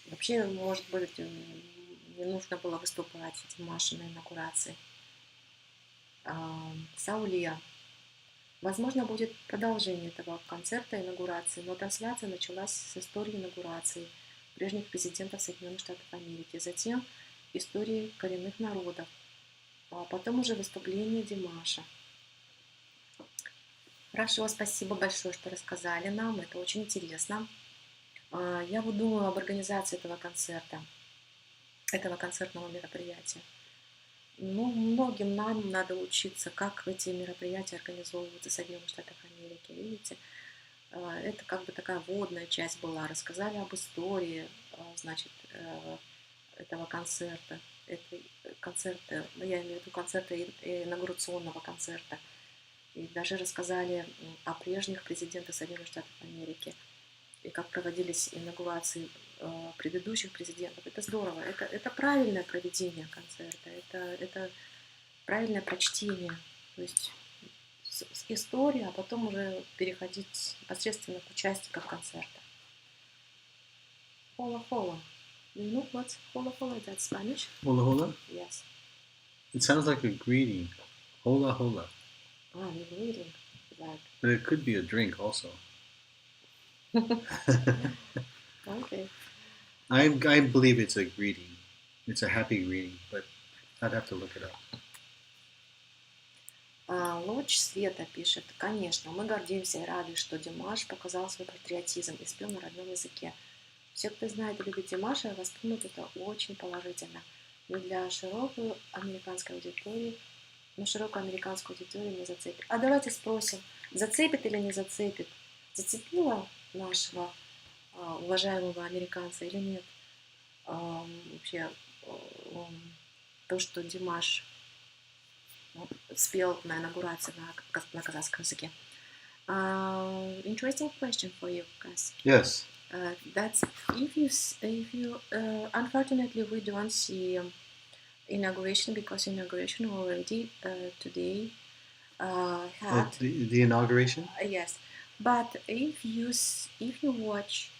Вообще, может быть, не нужно было выступать Димашу на инаугурации. Саулия. Возможно, будет продолжение этого концерта инаугурации, но трансляция началась с истории инаугурации прежних президентов Соединенных Штатов Америки, затем истории коренных народов, а потом уже выступление Димаша. Хорошо, спасибо большое, что рассказали нам, это очень интересно. Я вот думаю об организации этого концерта, этого концертного мероприятия. Ну, многим нам надо учиться, как эти мероприятия организовываются в Соединенных Штатах Америки. Видите, это как бы такая вводная часть была. Рассказали об истории, значит, этого концерта, концерта, ну, я имею в виду концерта инаугурационного концерта. И даже рассказали о прежних президентах Соединенных Штатов Америки и как проводились инаугурации предыдущих президентов. Это здорово. Это правильное проведение концерта. Это правильное прочтение. То есть с истории, а потом уже переходить непосредственно к участникам концерта. Хола-хола. You know what's hola-hola? Is that Spanish? Hola hola? Yes. It sounds like a greeting. Hola hola. You're reading. Like, But it could be a drink also. okay. I believe it's a greeting. It's a happy greeting, but I'd have to look it up. Луч света пишет, конечно, мы гордимся и рады, что Димаш показал свой патриотизм и спел на родном языке. Все, кто знает и любит Димаша, воспримут это очень положительно. Но для широкой американской аудитории, широкую американскую аудиторию не зацепит. А давайте спросим, зацепит или не зацепит? Зацепило нашего уважаемого американца или нет? Вообще то, что Димаш спел на инаугурации на казахском языке. Interesting question for you guys. Yes. That's if you unfortunately we don't see inauguration because inauguration already today had The inauguration? yes, but if you watch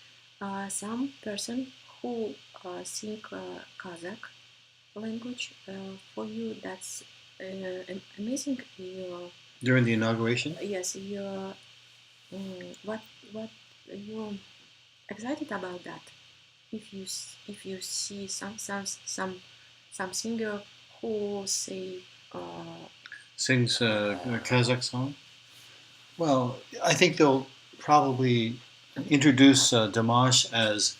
some person who sing Kazakh language, for you that's amazing. During the inauguration? Yes, you're what you're excited about that. If you see some singer who say Sings a Kazakh song? Well, I think they'll probably introduce Damash as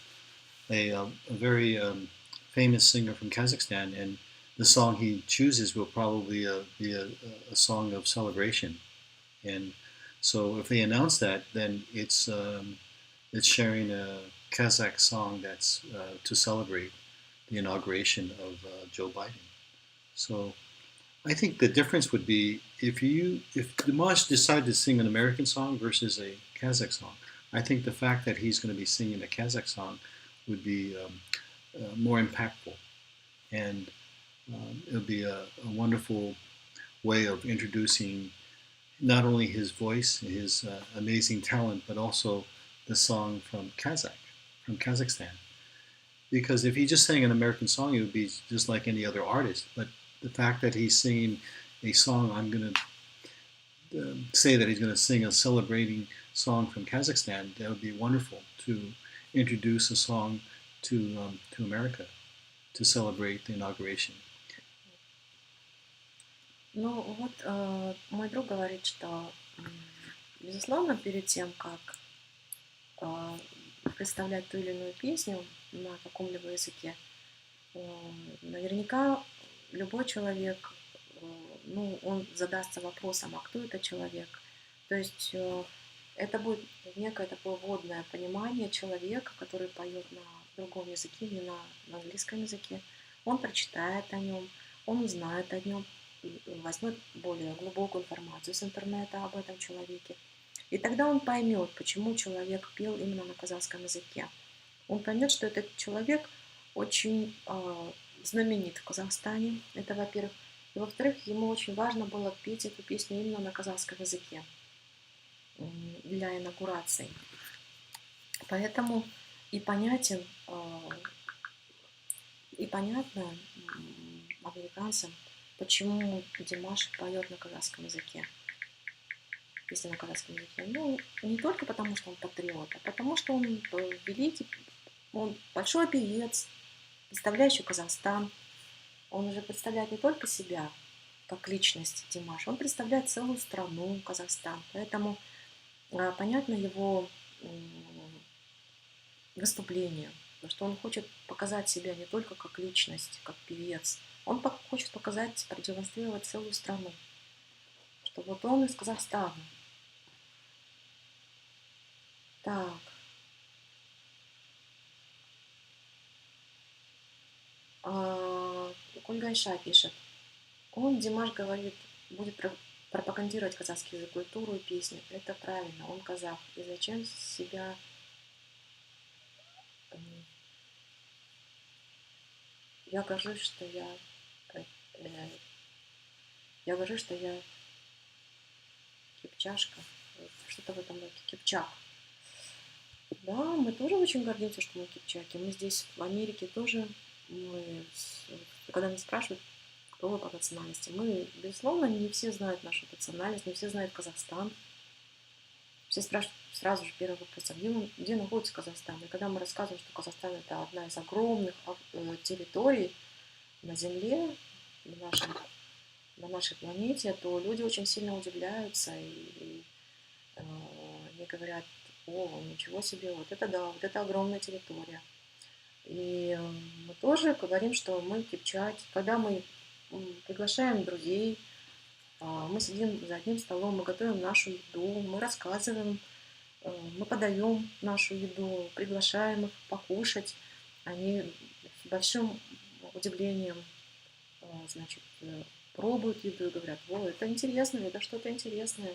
a very famous singer from Kazakhstan, and the song he chooses will probably be a song of celebration. And so, if they announce that, then it's sharing a Kazakh song that's to celebrate the inauguration of Joe Biden. So, I think the difference would be if Dimash decided to sing an American song versus a Kazakh song. I think the fact that he's going to be singing a Kazakh song would be more impactful, and it would be a wonderful way of introducing not only his voice, his amazing talent, but also the song from Kazakhstan. Because if he just sang an American song, it would be just like any other artist. But the fact that he's singing a song, I'm going to say that he's going to sing a celebrating song from Kazakhstan, that would be wonderful to introduce a song to America to celebrate the inauguration. Ну вот мой друг говорит, что безусловно перед тем, как представлять ту или иную песню на каком-либо языке, наверняка любой человек, он задастся вопросом, а кто этот человек? То есть это будет некое такое вводное понимание человека, который поет на другом языке, не на английском языке. Он прочитает о нем, он узнает о нем, возьмет более глубокую информацию с интернета об этом человеке. И тогда он поймет, почему человек пел именно на казахском языке. Он поймет, что этот человек очень знаменит в Казахстане, это во-первых. И во-вторых, ему очень важно было петь эту песню именно на казахском языке для инаугурации. Поэтому и понятен, и понятно американцам, почему Димаш поет на казахском языке. Песни на казахском языке. Ну, не только потому, что он патриот, а потому, что он великий, он большой певец, представляющий Казахстан. Он уже представляет не только себя, как личность Димаш, он представляет целую страну, Казахстан. Поэтому понятно его выступление, потому что он хочет показать себя не только как личность, как певец. Он хочет показать, продемонстрировать целую страну, что вот он из Казахстана. Так. Кульгайша пишет. Он, Димаш, говорит, будет пропагандировать казахский язык, культуру и песни. Это правильно, он казах. И зачем себя... Я горжусь, что я... Я горжусь, что я кипчашка. Что-то в этом роде. Кипчак. Да, мы тоже очень гордимся, что мы кипчаки. Мы здесь, в Америке, тоже... Когда нас спрашивают, кто вы по национальности, мы, безусловно, не все знают нашу национальность, не все знают Казахстан. Все спрашивают сразу же первый вопрос, где находится Казахстан? И когда мы рассказываем, что Казахстан это одна из огромных территорий на Земле, на нашей планете, то люди очень сильно удивляются и они говорят, о, ничего себе, вот это да, вот это огромная территория. И мы тоже говорим, что мы кипчаки. Когда мы приглашаем друзей, мы сидим за одним столом, мы готовим нашу еду, мы рассказываем, мы подаем нашу еду, приглашаем их покушать. Они с большим удивлением, значит, пробуют еду и говорят, о, это интересно, это что-то интересное.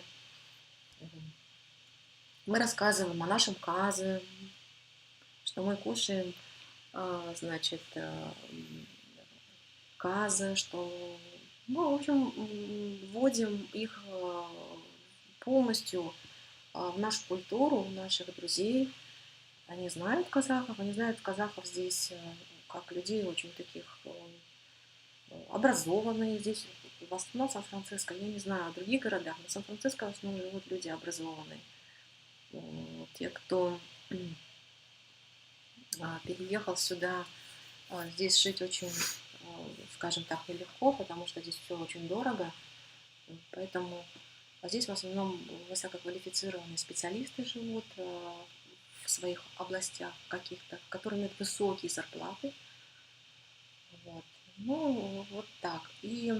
Мы рассказываем о нашем казе, что мы кушаем, значит, казы, что, ну, в общем, вводим их полностью в нашу культуру, в наших друзей. Они знают казахов здесь как людей очень таких образованных здесь. В основном Сан-Франциско, я не знаю о других городах, но в Сан-Франциско в основном живут люди образованные. Те, кто переехал сюда, здесь жить очень, скажем так, нелегко, потому что здесь все очень дорого. Поэтому здесь в основном высококвалифицированные специалисты живут в своих областях каких-то, которые имеют высокие зарплаты. Вот. Ну, вот так. И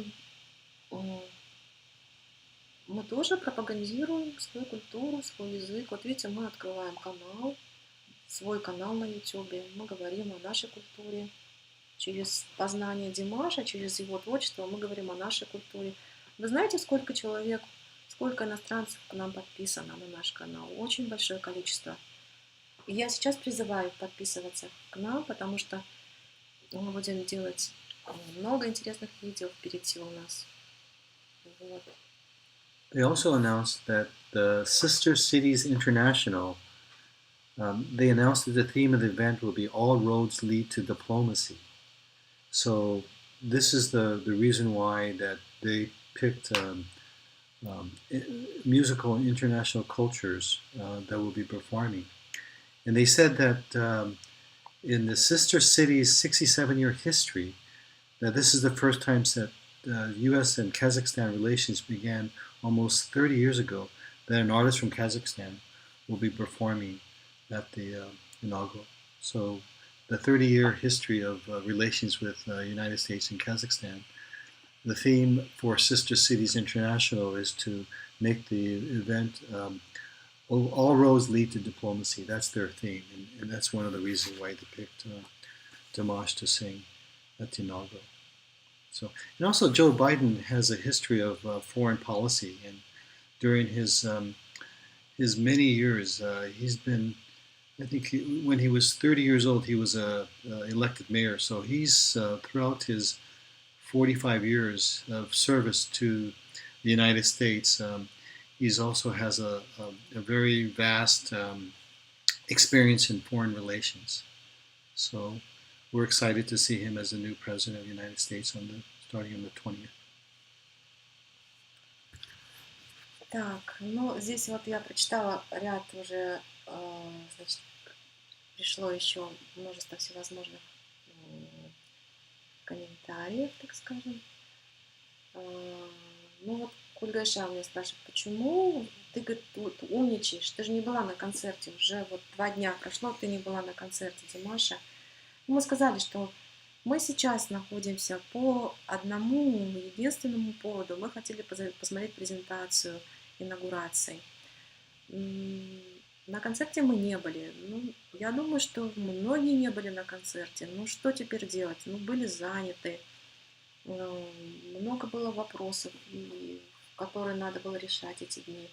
мы тоже пропагандируем свою культуру, свой язык. Вот видите, мы открываем канал, свой канал на YouTube. Мы говорим о нашей культуре. Через познание Димаша, через его творчество мы говорим о нашей культуре. Вы знаете, сколько человек, сколько иностранцев к нам подписано на наш канал? Очень большое количество. И я сейчас призываю подписываться к нам, потому что мы будем делать много интересных видео впереди у нас. Вот. They also announced that the Sister Cities International, they announced that the theme of the event will be All Roads Lead to Diplomacy. So this is the reason why that they picked musical and international cultures that will be performing. And they said that in the Sister Cities 67-year history, that this is the first time that U.S. and Kazakhstan relations began almost 30 years ago, that an artist from Kazakhstan will be performing at the inaugural. So the 30-year history of relations with the United States and Kazakhstan, the theme for Sister Cities International is to make the event all roads lead to diplomacy. That's their theme, and that's one of the reasons why they picked Dimash to sing at the inaugural. So, and also Joe Biden has a history of foreign policy, and during his many years, he's been I think when he was 30 years old, he was elected mayor. So he's throughout his 45 years of service to the United States, he's also has a very vast experience in foreign relations. So we're excited to see him as the new president of the United States starting on the 20th. Так, ну здесь вот я прочитала ряд уже, значит, пришло еще множество всевозможных комментариев, так скажем. Ну вот Кульгаша меня спрашивает, почему ты, говорит, тут умничаешь? Ты же не была на концерте, уже вот 2 дня прошло, ты не была на концерте Димаша. Мы сказали, что мы сейчас находимся по одному единственному поводу. Мы хотели посмотреть презентацию инаугурации. На концерте мы не были. Ну, я думаю, что многие не были на концерте. Ну, что теперь делать? Ну, были заняты. Много было вопросов, которые надо было решать эти дни.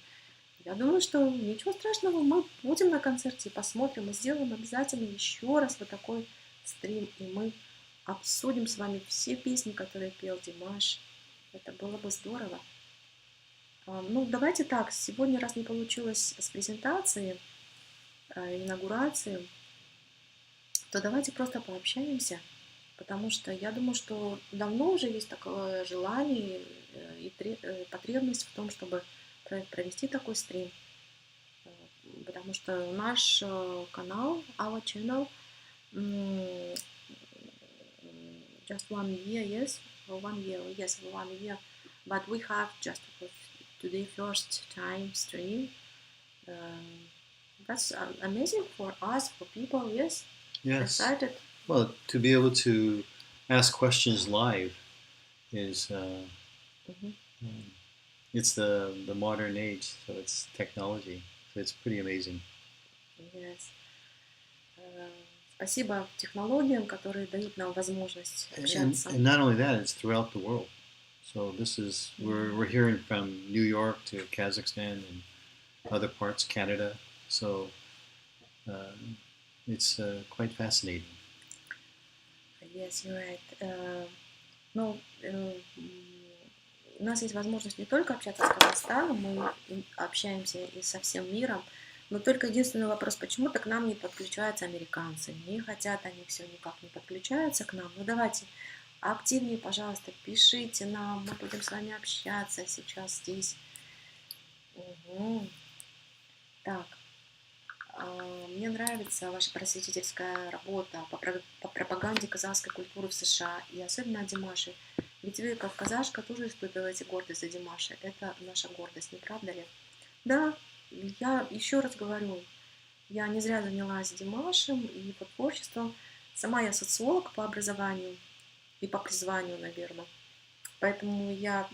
Я думаю, что ничего страшного, мы будем на концерте и посмотрим, и сделаем обязательно еще раз вот такой стрим, и мы обсудим с вами все песни, которые пел Димаш. Это было бы здорово. Ну, давайте так, сегодня, раз не получилось с презентацией, инаугурации, то давайте просто пообщаемся, потому что я думаю, что давно уже есть такое желание и потребность в том, чтобы провести такой стрим, потому что наш канал, our channel, just 1 year, yes, 1 year, yes, 1 year, but we have just today first time stream. That's amazing for us, for people, yes. Yes. Excited. Well, to be able to ask questions live is it's the modern age, so it's technology, so it's pretty amazing. Yes. Спасибо технологиям, которые дают нам возможность общаться. And not only that, it's throughout the world. So this is we're hearing from New York to Kazakhstan and other parts, Canada. So it's quite fascinating. Yes, you're right. Ну, у нас есть возможность не только общаться с Казахстаном, мы общаемся и со всем миром, но только единственный вопрос, почему-то к нам не подключаются американцы. Не хотят они все никак не подключаются к нам. Ну давайте активнее, пожалуйста, пишите нам, мы будем с вами общаться сейчас здесь. Так, мне нравится ваша просветительская работа по пропаганде казахской культуры в США, и особенно о Димаше. Ведь вы, как казашка, тоже испытываете гордость за Димаша. Это наша гордость, не правда ли? Да, я еще раз говорю, я не зря занялась Димашем и его творчеством. Сама я социолог по образованию и по призванию, наверное. Поэтому я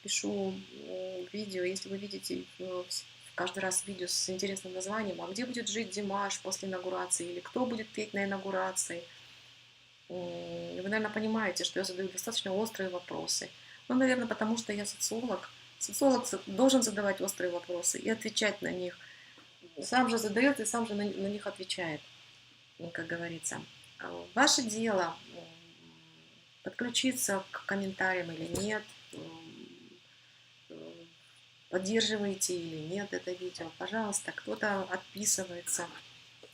пишу видео, если вы видите каждый раз видео с интересным названием, а где будет жить Димаш после инаугурации, или кто будет петь на инаугурации. Вы, наверное, понимаете, что я задаю достаточно острые вопросы. Ну, наверное, потому что я социолог. Социолог должен задавать острые вопросы и отвечать на них. Сам же задает и сам же на них отвечает, как говорится. Ваше дело подключиться к комментариям или нет, поддерживаете или нет это видео. Пожалуйста, кто-то отписывается,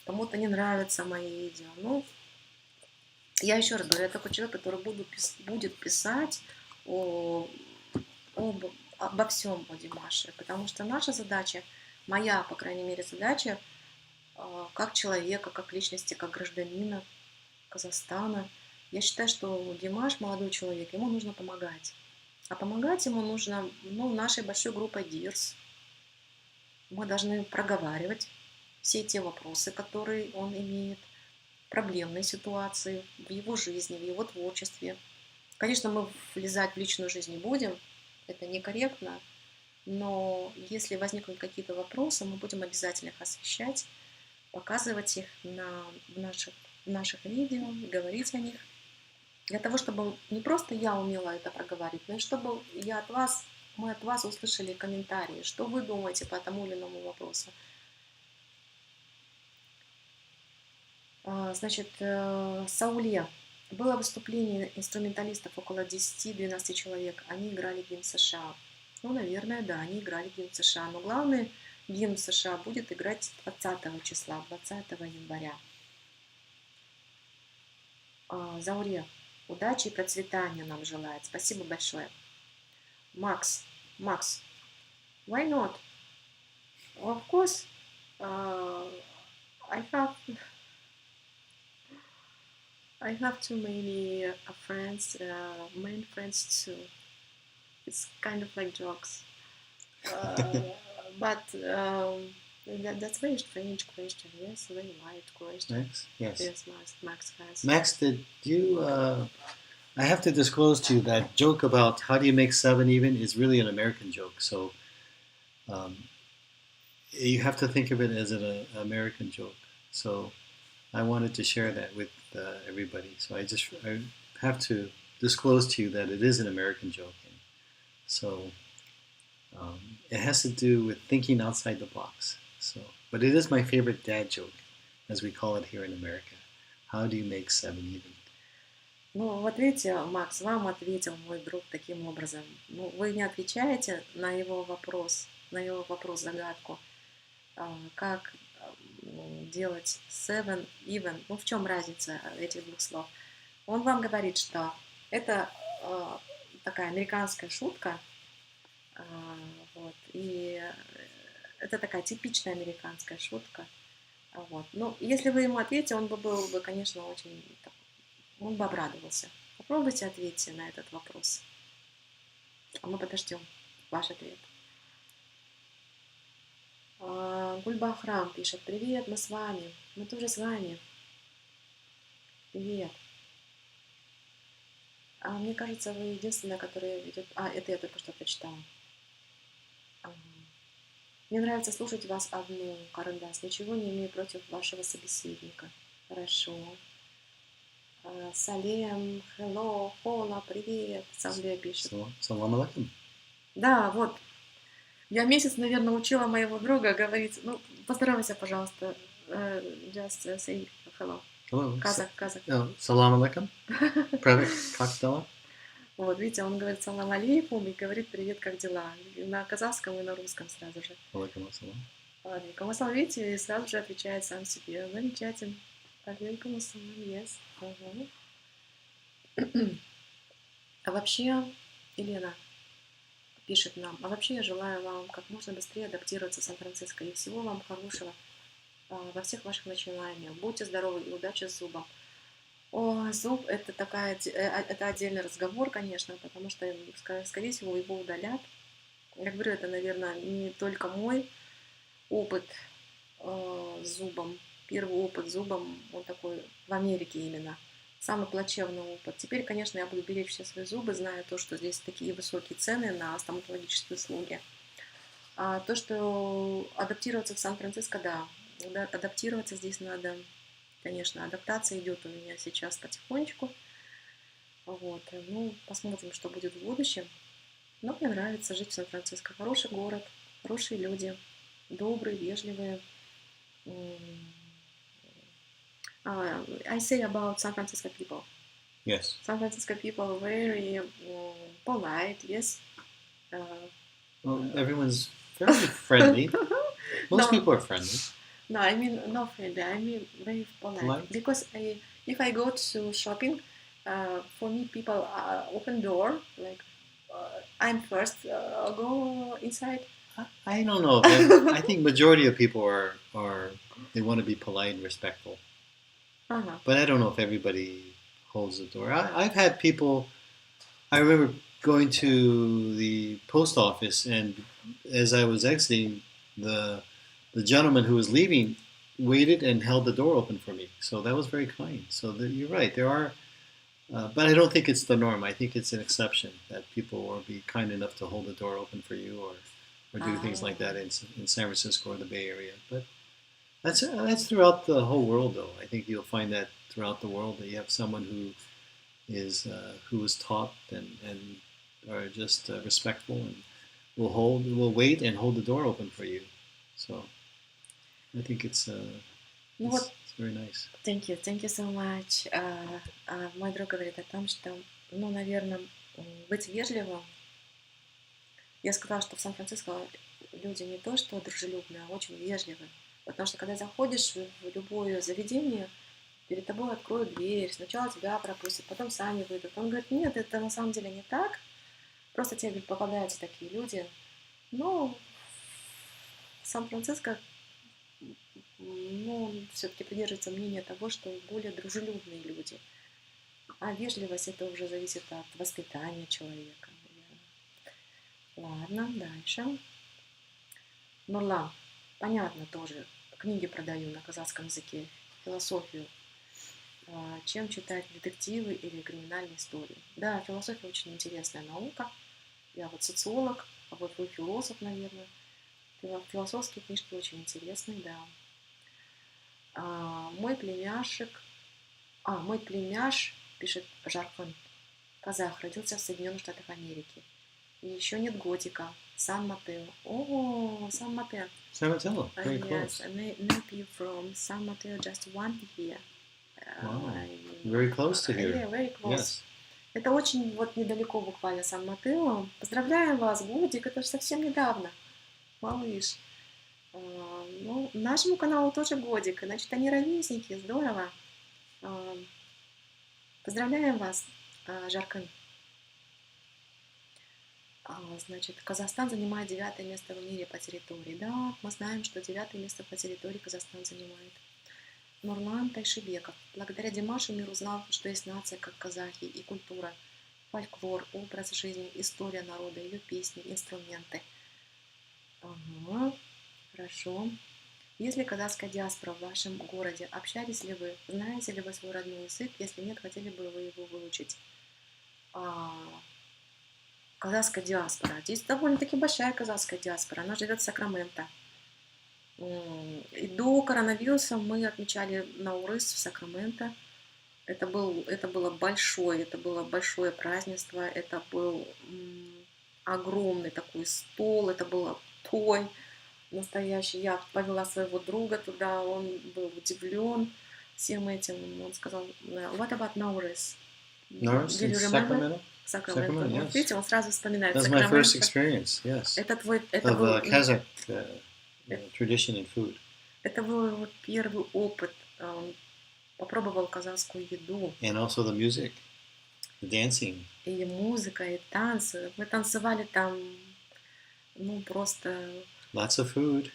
кому-то не нравятся мои видео. Ну, я еще раз говорю, я такой человек, который будет писать обо всем о Димаше, потому что наша задача, моя, по крайней мере, задача, как человека, как личности, как гражданина Казахстана, я считаю, что Димаш молодой человек, ему нужно помогать. А помогать ему нужно, нашей большой группой DIRS. Мы должны проговаривать все те вопросы, которые он имеет, проблемные ситуации в его жизни, в его творчестве. Конечно, мы влезать в личную жизнь не будем, это некорректно, но если возникнут какие-то вопросы, мы будем обязательно их освещать, показывать их в наших видео, говорить о них, для того, чтобы не просто я умела это проговорить, но и чтобы мы от вас услышали комментарии, что вы думаете по тому или иному вопросу. Значит, в Сауле было выступление инструменталистов около 10-12 человек. Они играли гимн США. Ну, наверное, да, они играли гимн США. Но главный гимн США будет играть 20 числа, 20 января. Зауре, удачи и процветания нам желает. Спасибо большое. Макс, Макс, why not? Of course, I have I have too many friends, male friends too. It's kind of like jokes, uh, but that's very strange question. Yes, very light question. Max? Yes. Yes, Max has. Max, did you? I have to disclose to you that joke about how do you make seven even is really an American joke. So um, you have to think of it as an American joke. So I wanted to share that with everybody. So I have to disclose to you that it is an American joke. And so it has to do with thinking outside the box. So, but it is my favorite dad joke, as we call it here in America. How do you make seven even? Ну, вот видите, Макс, вам ответил мой друг таким образом. Ну, вы не отвечаете на его загадку, как делать seven even. Ну, в чем разница этих двух слов? Он вам говорит, что это такая американская шутка, вот, и это такая типичная американская шутка. Вот. Ну, если вы ему ответите, он бы был бы, конечно, очень... Он бы обрадовался. Попробуйте ответьте на этот вопрос. А мы подождем ваш ответ. Гульбахрам пишет: привет, мы с вами. Мы тоже с вами. Привет. Мне кажется, вы единственная, которая ведет... это я только что прочитала. Мне нравится слушать вас одну, Карандас. Ничего не имею против вашего собеседника. Хорошо. Салем, hello, хола, привет. Самбия пишет. Салам алейкум. Да, вот. Я месяц, наверное, учила моего друга говорить. Ну, поздоровайся, пожалуйста. Just say hello. Hello. Казах. Салам алейкум. Привет, как дела? Вот, видите, он говорит салам алейкум и говорит привет, как дела. И на казахском и на русском сразу же. Алейкум ассалам. Алейкум ассалам, видите, и сразу же отвечает сам себе. Замечательно. Алейкум ассалам, yes. А вообще, Елена пишет нам, а вообще я желаю вам как можно быстрее адаптироваться в Сан-Франциско. И всего вам хорошего во всех ваших начинаниях. Будьте здоровы и удачи с зубом. Зуб это это отдельный разговор, конечно, потому что, скорее всего, его удалят. Я говорю, это, наверное, не только мой опыт с зубом. Первый опыт с зубом, он такой в Америке именно. Самый плачевный опыт. Теперь, конечно, я буду беречь все свои зубы, зная то, что здесь такие высокие цены на стоматологические услуги. А то, что адаптироваться в Сан-Франциско, да. Адаптироваться здесь надо, конечно. Адаптация идет у меня сейчас потихонечку. Вот. Ну, посмотрим, что будет в будущем. Но мне нравится жить в Сан-Франциско. Хороший город, хорошие люди, добрые, вежливые. I say about San Francisco people. Yes. San Francisco people are very polite, yes. Well, everyone's fairly friendly. Most people are friendly. No, I mean not friendly. I mean very polite. Because if I go to shopping, for me people open door like I'm first. Go inside. I don't know. I think majority of people are they want to be polite and respectful. Uh-huh. But I don't know if everybody holds the door. I've had people. I remember going to the post office, and as I was exiting, the gentleman who was leaving waited and held the door open for me. So that was very kind. So you're right. There are, but I don't think it's the norm. I think it's an exception that people will be kind enough to hold the door open for you or do things like that in San Francisco or the Bay Area. But that's throughout the whole world, though. I think you'll find that throughout the world that you have someone who is taught and are just respectful and will wait and hold the door open for you. So I think it's Ну It's, вот, it's very nice. thank you so much. Мой друг говорит о том, что, ну, наверное, быть вежливым. Я сказала, что в Сан-Франциско люди не то что дружелюбные, а очень вежливые. Потому что когда заходишь в любое заведение, перед тобой откроют дверь, сначала тебя пропустят, потом сами выйдут. Он говорит, нет, это на самом деле не так. Просто тебе, говорит, попадаются такие люди. Но в Сан-Франциско, ну, все-таки придерживается мнения того, что более дружелюбные люди. А вежливость это уже зависит от воспитания человека, наверное. Ладно, дальше. Нурлан, понятно тоже. Книги продаю на казахском языке, философию. Чем читать детективы или криминальные истории? Да, философия очень интересная наука. Я вот социолог, а вот вы философ, наверное. Философские книжки очень интересные, да. Мой племяшек, мой племяш, пишет Жархан, казах, родился в Соединенных Штатах Америки. И еще нет годика. Сан-Матео. О, Сан-Матео. San Mateo, very Yes, close. a native from San Mateo, just 1 year. Wow, I very close to here. Yeah, very close. Yes. Это очень вот недалеко буквально Сан-Матео. Поздравляем вас, годик, это же совсем недавно. Малыш. Ну, нашему каналу тоже годик, значит, они ровесники, здорово. Поздравляем вас, Жаркан. Значит, Казахстан занимает 9 место в мире по территории. Да, мы знаем, что 9 место по территории Казахстан занимает. Нурлан Тайшибеков. Благодаря Димашу мир узнал, что есть нация, как казахи, и культура, фольклор, образ жизни, история народа, ее песни, инструменты. Ага, хорошо. Есть ли казахская диаспора в вашем городе? Общались ли вы? Знаете ли вы свой родной язык? Если нет, хотели бы вы его выучить? Казахская диаспора. Здесь довольно-таки большая казахская диаспора. Она живет в Сакраменто. И до коронавируса мы отмечали Наурыз в Сакраменто. Это было большое празднество. Это был огромный такой стол. Это было той настоящий. Я повела своего друга туда. Он был удивлен всем этим. Он сказал, what about Nauruz? Norris Did in you remember? Sacramento? Сакраменто. Вот Yes. видите, он сразу вспоминает That's my first Сакраменто. experience, yes, Это of был, Kazakh tradition and food. это был его первый опыт. Он попробовал казахскую еду. And also the music, the dancing. И музыка, и танцы. Мы танцевали там, ну, просто... Lots of food.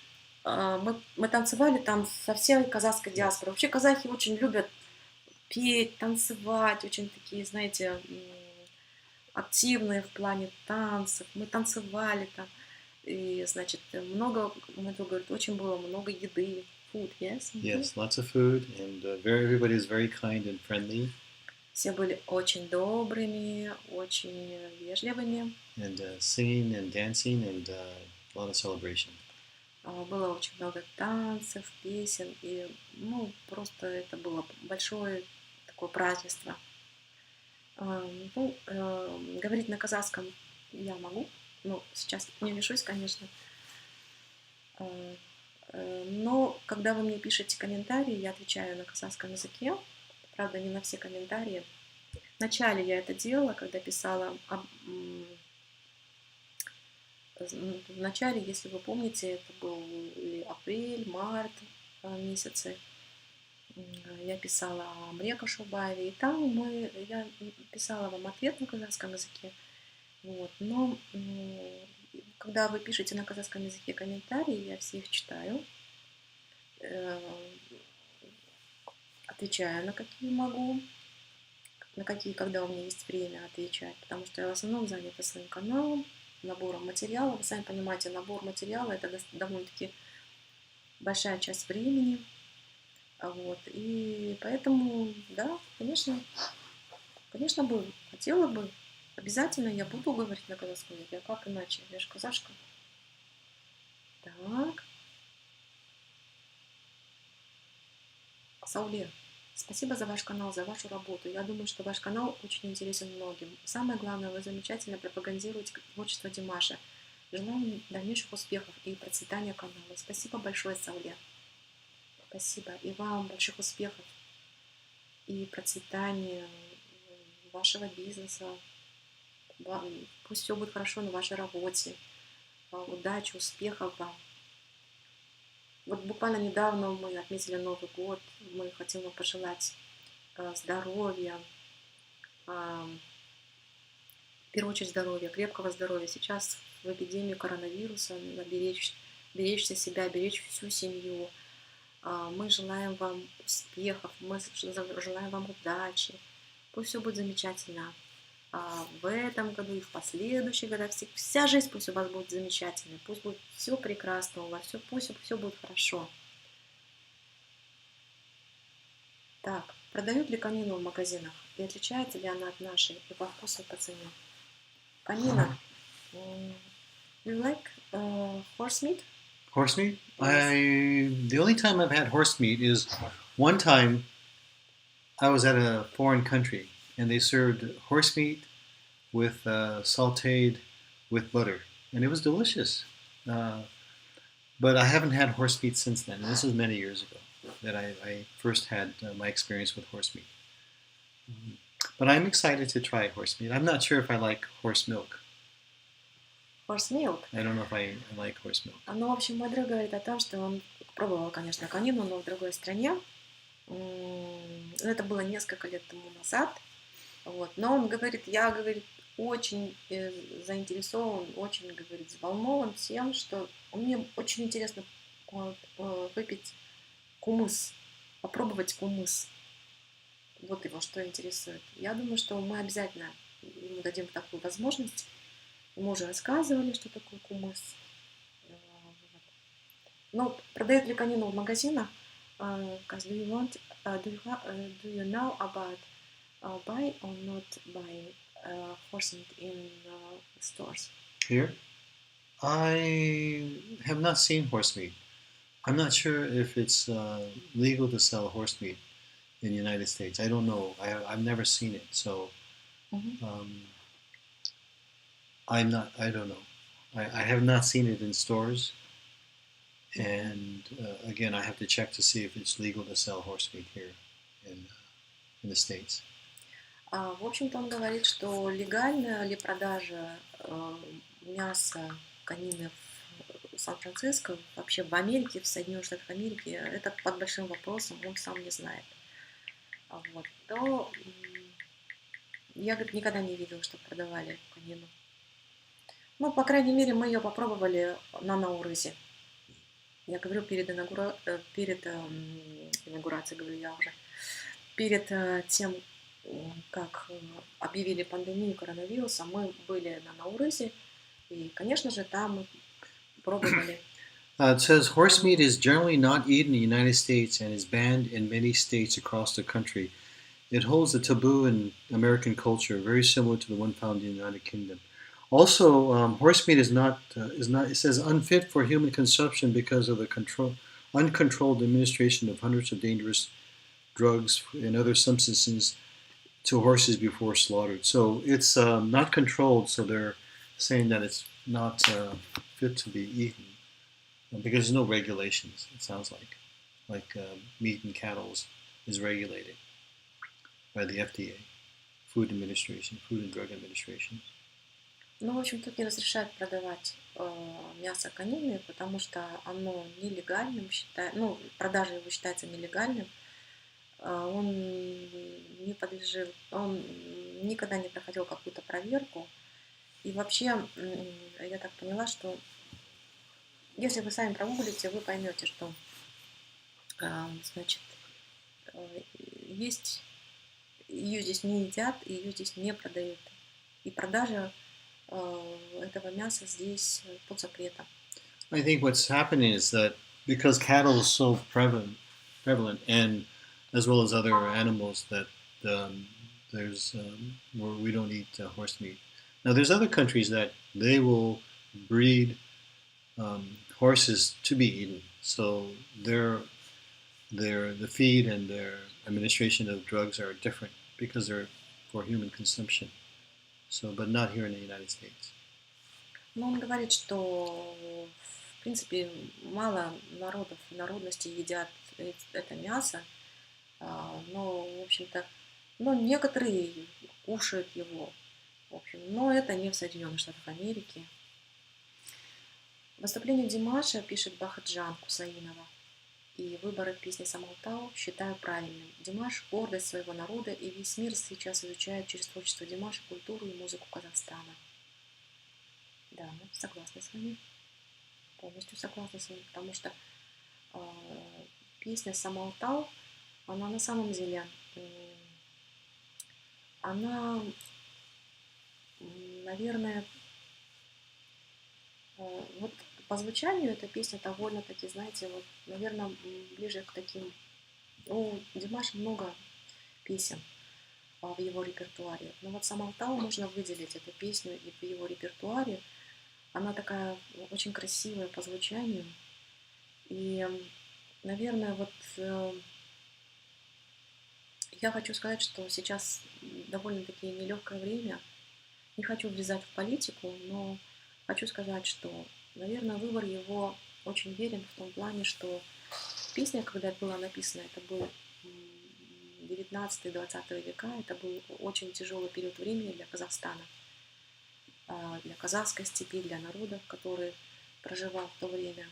Мы танцевали там со всей казахской диаспорой. Вообще казахи очень любят петь, танцевать, очень такие, знаете, активные в плане танцев. Мы танцевали там. И, значит, много, мой друг говорит, очень было много еды. Food, yes? Yes, lots of food, and everybody is very kind and friendly. Все были очень добрыми, очень вежливыми. And singing and dancing and a lot of celebration. Было очень много танцев, песен, и, ну, просто это было большое такое празднество. Ну, говорить на казахском я могу, но сейчас не решусь, конечно. Но когда вы мне пишете комментарии, я отвечаю на казахском языке. Правда, не на все комментарии. Вначале я это делала, когда писала в начале, если вы помните, это был апрель, март месяцы. Я писала о Амре Кашубаеве, и там я писала вам ответ на казахском языке. Вот. Но когда вы пишете на казахском языке комментарии, я все их читаю, отвечаю на какие могу, на какие, когда у меня есть время отвечать, потому что я в основном занята своим каналом, набором материала. Вы сами понимаете, набор материала это довольно-таки большая часть времени. Вот. И поэтому, да, конечно, бы, хотела бы, обязательно я буду говорить на казахском языке, а как иначе? Я же казашка. Так. Сауле, спасибо за ваш канал, за вашу работу. Я думаю, что ваш канал очень интересен многим. Самое главное, вы замечательно пропагандируете творчество Димаша. Желаю дальнейших успехов и процветания канала. Спасибо большое, Сауле. Спасибо. И вам больших успехов и процветания вашего бизнеса. Пусть все будет хорошо на вашей работе. Удачи, успехов вам. Вот буквально недавно мы отметили Новый год. Мы хотим вам пожелать здоровья, в первую очередь здоровья, крепкого здоровья. Сейчас в эпидемию коронавируса надо беречься себя, беречь всю семью. Мы желаем вам успехов, мы желаем вам удачи. Пусть все будет замечательно. В этом году и в последующих годах вся жизнь пусть у вас будет замечательной, пусть будет все прекрасно у вас, пусть все будет хорошо. Так, продают ли конину в магазинах и отличается ли она от нашей и по вкусу, и по цене? Конина. You like horse meat? Horse meat? Yes. The only time I've had horse meat is one time I was at a foreign country and they served horse meat with sauteed with butter, and it was delicious. But I haven't had horse meat since then. This was many years ago that I first had my experience with horse meat. But I'm excited to try horse meat. I'm not sure if I like horse milk. Horse milk? I don't know if I like horse milk. Ну, в общем, мой друг говорит о том, что он пробовал, конечно, конину, но в другой стране. Это было несколько лет тому назад. Вот. Но он говорит, я, говорит, очень заинтересован, очень, говорит, взволнован тем, что мне очень интересно выпить кумыс, попробовать кумыс. Вот его что интересует. Я думаю, что мы обязательно ему дадим такую возможность. Мы уже рассказывали, что такое кумыс. Но продают ли конину в магазинах? Do you know about buy or not buying horse meat in stores? Here? I have not seen horse meat. I'm not sure if it's legal to sell horse meat in the United States. I don't know. I've never seen it, so I don't know. I have not seen it in stores, and again, I have to check to see if it's legal to sell horse meat here in the States. В общем-то, он говорит, что легальна ли продажа мяса конины в Сан-Франциско, вообще в Америке, в Соединенных Штатах Америки, это под большим вопросом, он сам не знает. Вот. Но я, говорит, никогда не видела, что продавали конину. Ну, по крайней мере, мы ее попробовали на Наурызе. Я говорю, перед инаугурацией, говорю я уже, перед тем, как объявили пандемию коронавируса, мы были на Наурызе, и, конечно же, там мы пробовали. It says horse meat is generally not eaten in the United States and is banned in many states across the country. It holds a taboo in American culture, very similar to the one found in the United Kingdom. Also, horse meat is not. It says unfit for human consumption because of the uncontrolled administration of hundreds of dangerous drugs and other substances to horses before slaughtered. So it's not controlled. So they're saying that it's not fit to be eaten because there's no regulations. It sounds like meat and cattle is regulated by the FDA, Food Administration, Food and Drug Administration. Ну, в общем, тут не разрешают продавать мясо конины, потому что оно нелегальным считается, ну, продажа его считается нелегальным. Он не подлежит, он никогда не проходил какую-то проверку. И вообще, я так поняла, что если вы сами прогуглите, вы поймете, что, значит, есть, ее здесь не едят, и ее здесь не продают. И продажа этого мяса здесь под запретом. I think what's happening is that because cattle is so prevalent and as well as other animals that there's where we don't eat horse meat. Now there's other countries that they will breed horses to be eaten. So the feed and their administration of drugs are different because they're for human consumption. So, but not here in the United States. Но он говорит, что в принципе мало народностей едят это мясо, но, в общем-то, но некоторые кушают его, в общем, но это не в Соединенных Штатах Америки. Выступление Димаша, пишет Бахаджан Кусаинова, и выборы песни Самалтау считаю правильным. Димаш– гордость своего народа, и весь мир сейчас изучает через творчество Димаша культуру и музыку Казахстана. Да, мы согласны с вами, полностью согласны с вами, потому что песня Самалтау, она на самом деле, она, наверное, вот по звучанию эта песня довольно-таки, знаете, вот, наверное, ближе к таким... У Димаша много песен в его репертуаре. Но вот Самалтау можно выделить эту песню и в его репертуаре. Она такая очень красивая по звучанию. И, наверное, вот я хочу сказать, что сейчас довольно-таки нелегкое время. Не хочу влезать в политику, но хочу сказать, что, наверное, выбор его очень верен в том плане, что песня, когда была написана, это был 19-20 века, это был очень тяжелый период времени для Казахстана, для казахской степи, для народа, который проживал в то время,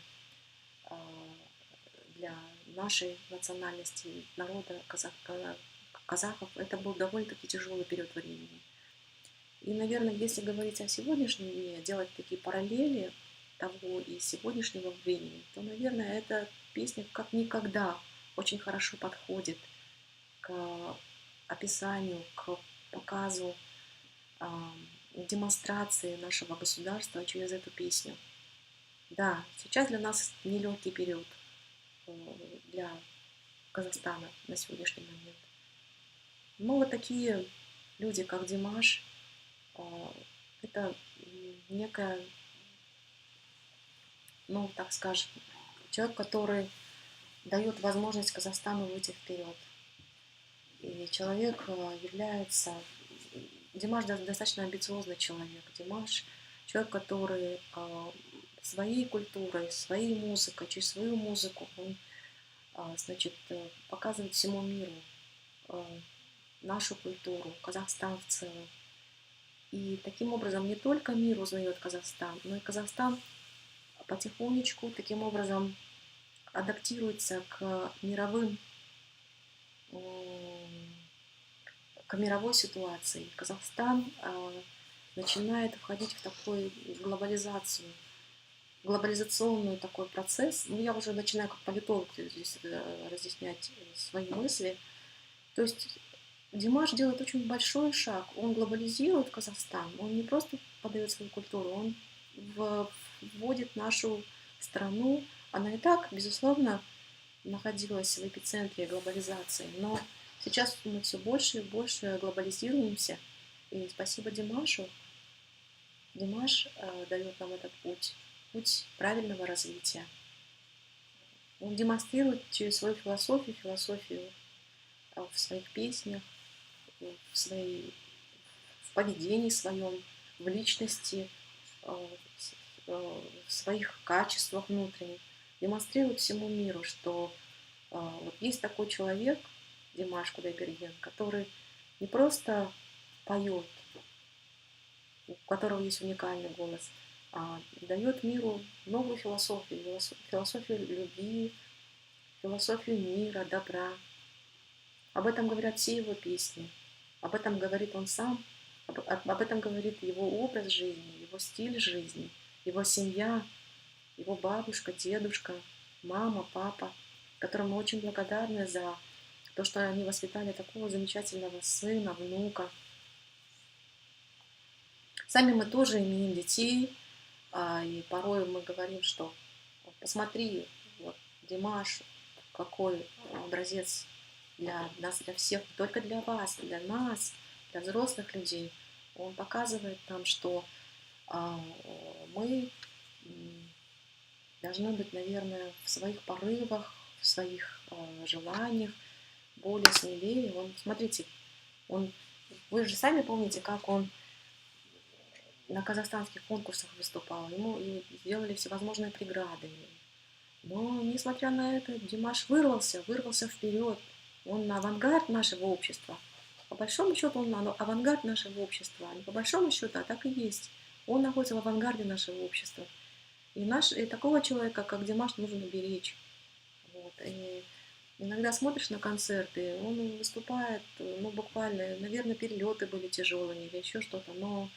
для нашей национальности, народа казахов. Это был довольно-таки тяжелый период времени. И, наверное, если говорить о сегодняшнем дне, делать такие параллели того и сегодняшнего времени, то, наверное, эта песня как никогда очень хорошо подходит к описанию, к показу, демонстрации нашего государства через эту песню. Да, сейчас для нас нелегкий период для Казахстана на сегодняшний момент. Но вот такие люди, как Димаш, это некая, ну, так скажем, человек, который дает возможность Казахстану выйти вперед. И человек является... Димаш достаточно амбициозный человек. Димаш человек, который своей культурой, своей музыкой, через свою музыку он, значит, показывает всему миру нашу культуру, Казахстан в целом. И таким образом не только мир узнает Казахстан, но и Казахстан потихонечку таким образом адаптируется к мировой ситуации. Казахстан начинает входить в такую глобализационный такой процесс. Ну, я уже начинаю как политолог здесь разъяснять свои мысли. То есть Димаш делает очень большой шаг. Он глобализирует Казахстан. Он не просто подает свою культуру, он вводит нашу страну. Она и так, безусловно, находилась в эпицентре глобализации. Но сейчас мы все больше и больше глобализируемся. И спасибо Димашу. Димаш дает нам этот путь правильного развития. Он демонстрирует через свою философию в своих песнях, в поведении своем, в личности, в своих качествах внутренних. Демонстрирует всему миру, что вот есть такой человек, Димаш Кудайберген, который не просто поет, у которого есть уникальный голос, а дает миру новую философию любви, философию мира, добра. Об этом говорят все его песни, об этом говорит он сам, об этом говорит его образ жизни, его стиль жизни, его семья, его бабушка, дедушка, мама, папа, которым мы очень благодарны за то, что они воспитали такого замечательного сына, внука. Сами мы тоже имеем детей, и порой мы говорим, что посмотри, вот Димаш, какой образец для нас, для всех, не только для вас, для нас, для взрослых людей. Он показывает нам, что мы должны быть, наверное, в своих порывах, в своих желаниях более смелее. Смотрите, вы же сами помните, как он на казахстанских конкурсах выступал. Ему сделали всевозможные преграды. Но, несмотря на это, Димаш вырвался вперед. Он авангард нашего общества. По большому счету, он авангард нашего общества. Не по большому счету, а так и есть. Он находится в авангарде нашего общества. И такого человека, как Димаш, нужно беречь. Вот. И иногда смотришь на концерты, он выступает, ну, буквально, наверное, перелеты были тяжелыми или еще что-то, но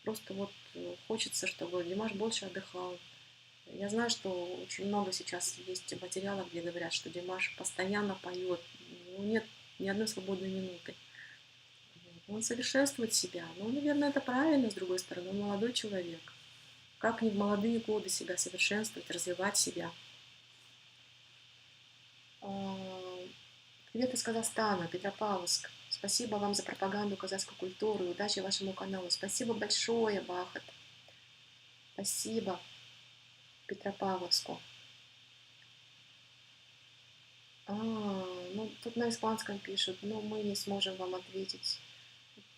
просто вот хочется, чтобы Димаш больше отдыхал. Я знаю, что очень много сейчас есть материалов, где говорят, что Димаш постоянно поет, нет ни одной свободной минуты. Он совершенствует себя. Ну, наверное, это правильно, с другой стороны, он молодой человек. Как не в молодые годы себя совершенствовать, развивать себя. Привет из Казахстана, Петропавловск. Спасибо вам за пропаганду казахской культуры. Удачи вашему каналу. Спасибо большое, Бахат. Спасибо Петропавловску. Ну тут на испанском пишут, но мы не сможем вам ответить.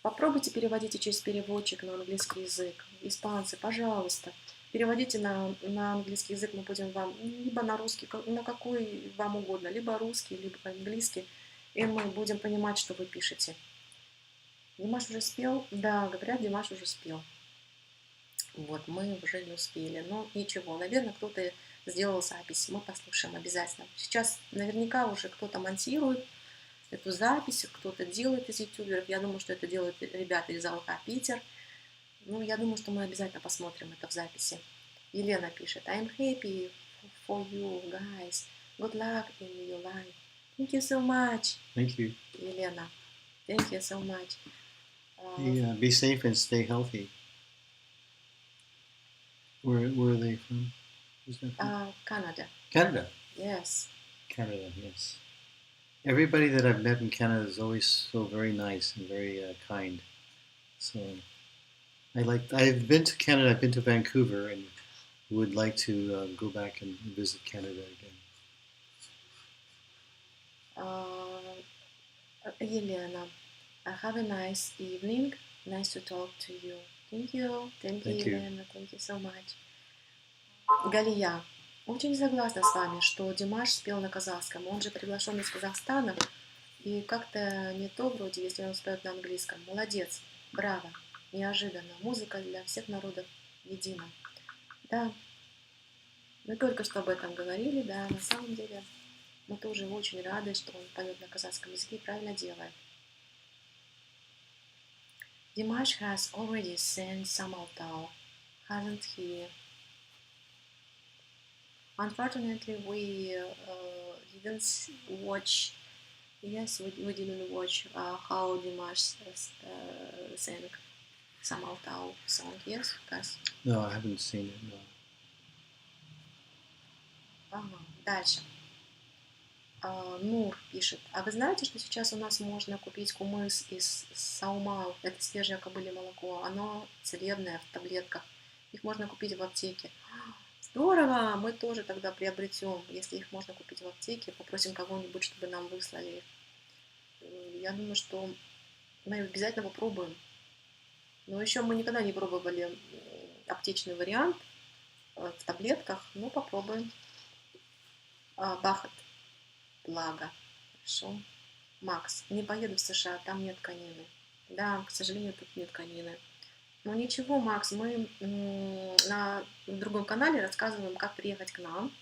Попробуйте переводите через переводчик на английский язык. Испанцы, пожалуйста, переводите на английский язык, мы будем вам, либо на русский, на какой вам угодно, либо русский, либо английский, и мы будем понимать, что вы пишете. Димаш уже спел? Да, говорят, Димаш уже спел. Вот, мы уже не успели. Но ничего, наверное, кто-то сделал запись. Мы послушаем обязательно. Сейчас наверняка уже кто-то монтирует эту запись, кто-то делает из ютуберов. Я думаю, что это делают ребята из АЛК Питер. Ну, я думаю, что мы обязательно посмотрим это в записи. Елена пишет: I'm happy for you guys. Good luck in your life. Thank you so much. Thank you. Елена, thank you so much. Yeah, be safe and stay healthy. Where are they from? Who's that from? Canada. Canada. Yes. Canada, yes. Everybody that I've met in Canada is always so very nice and very kind. So I've been to Canada, I've been to Vancouver, and would like to go back and visit Canada again. Елена, have a nice evening. Nice to talk to you. Thank you. Thank you, Елена. Thank you so much. Галия, очень согласна с вами, что Димаш спел на казахском. Он же приглашен из Казахстана. И как-то не то вроде, если он споет на английском. Молодец. Браво. Неожиданно. Музыка для всех народов едина. Да. Мы только что об этом говорили, да, на самом деле мы тоже очень рады, что он поет на казахском языке и правильно делает. Dimash has already sang Samaltao, hasn't he? Unfortunately, we didn't watch. Yes, we didn't watch how Dimash sang Samaltao song. Yes, guys. No, I haven't seen it. No. Ага, дальше. Нур пишет: а вы знаете, что сейчас у нас можно купить кумыс из саумал, это свежее кобылье молоко, оно целебное в таблетках, их можно купить в аптеке. Здорово, мы тоже тогда приобретем, если их можно купить в аптеке, попросим кого-нибудь, чтобы нам выслали. Я думаю, что мы обязательно попробуем. Но еще мы никогда не пробовали аптечный вариант в таблетках, но попробуем. Бахат. Благо. Хорошо. Макс, не поеду в США, там нет конины. Да, к сожалению, тут нет конины. Но ничего, Макс, мы на другом канале рассказываем, как приехать к нам,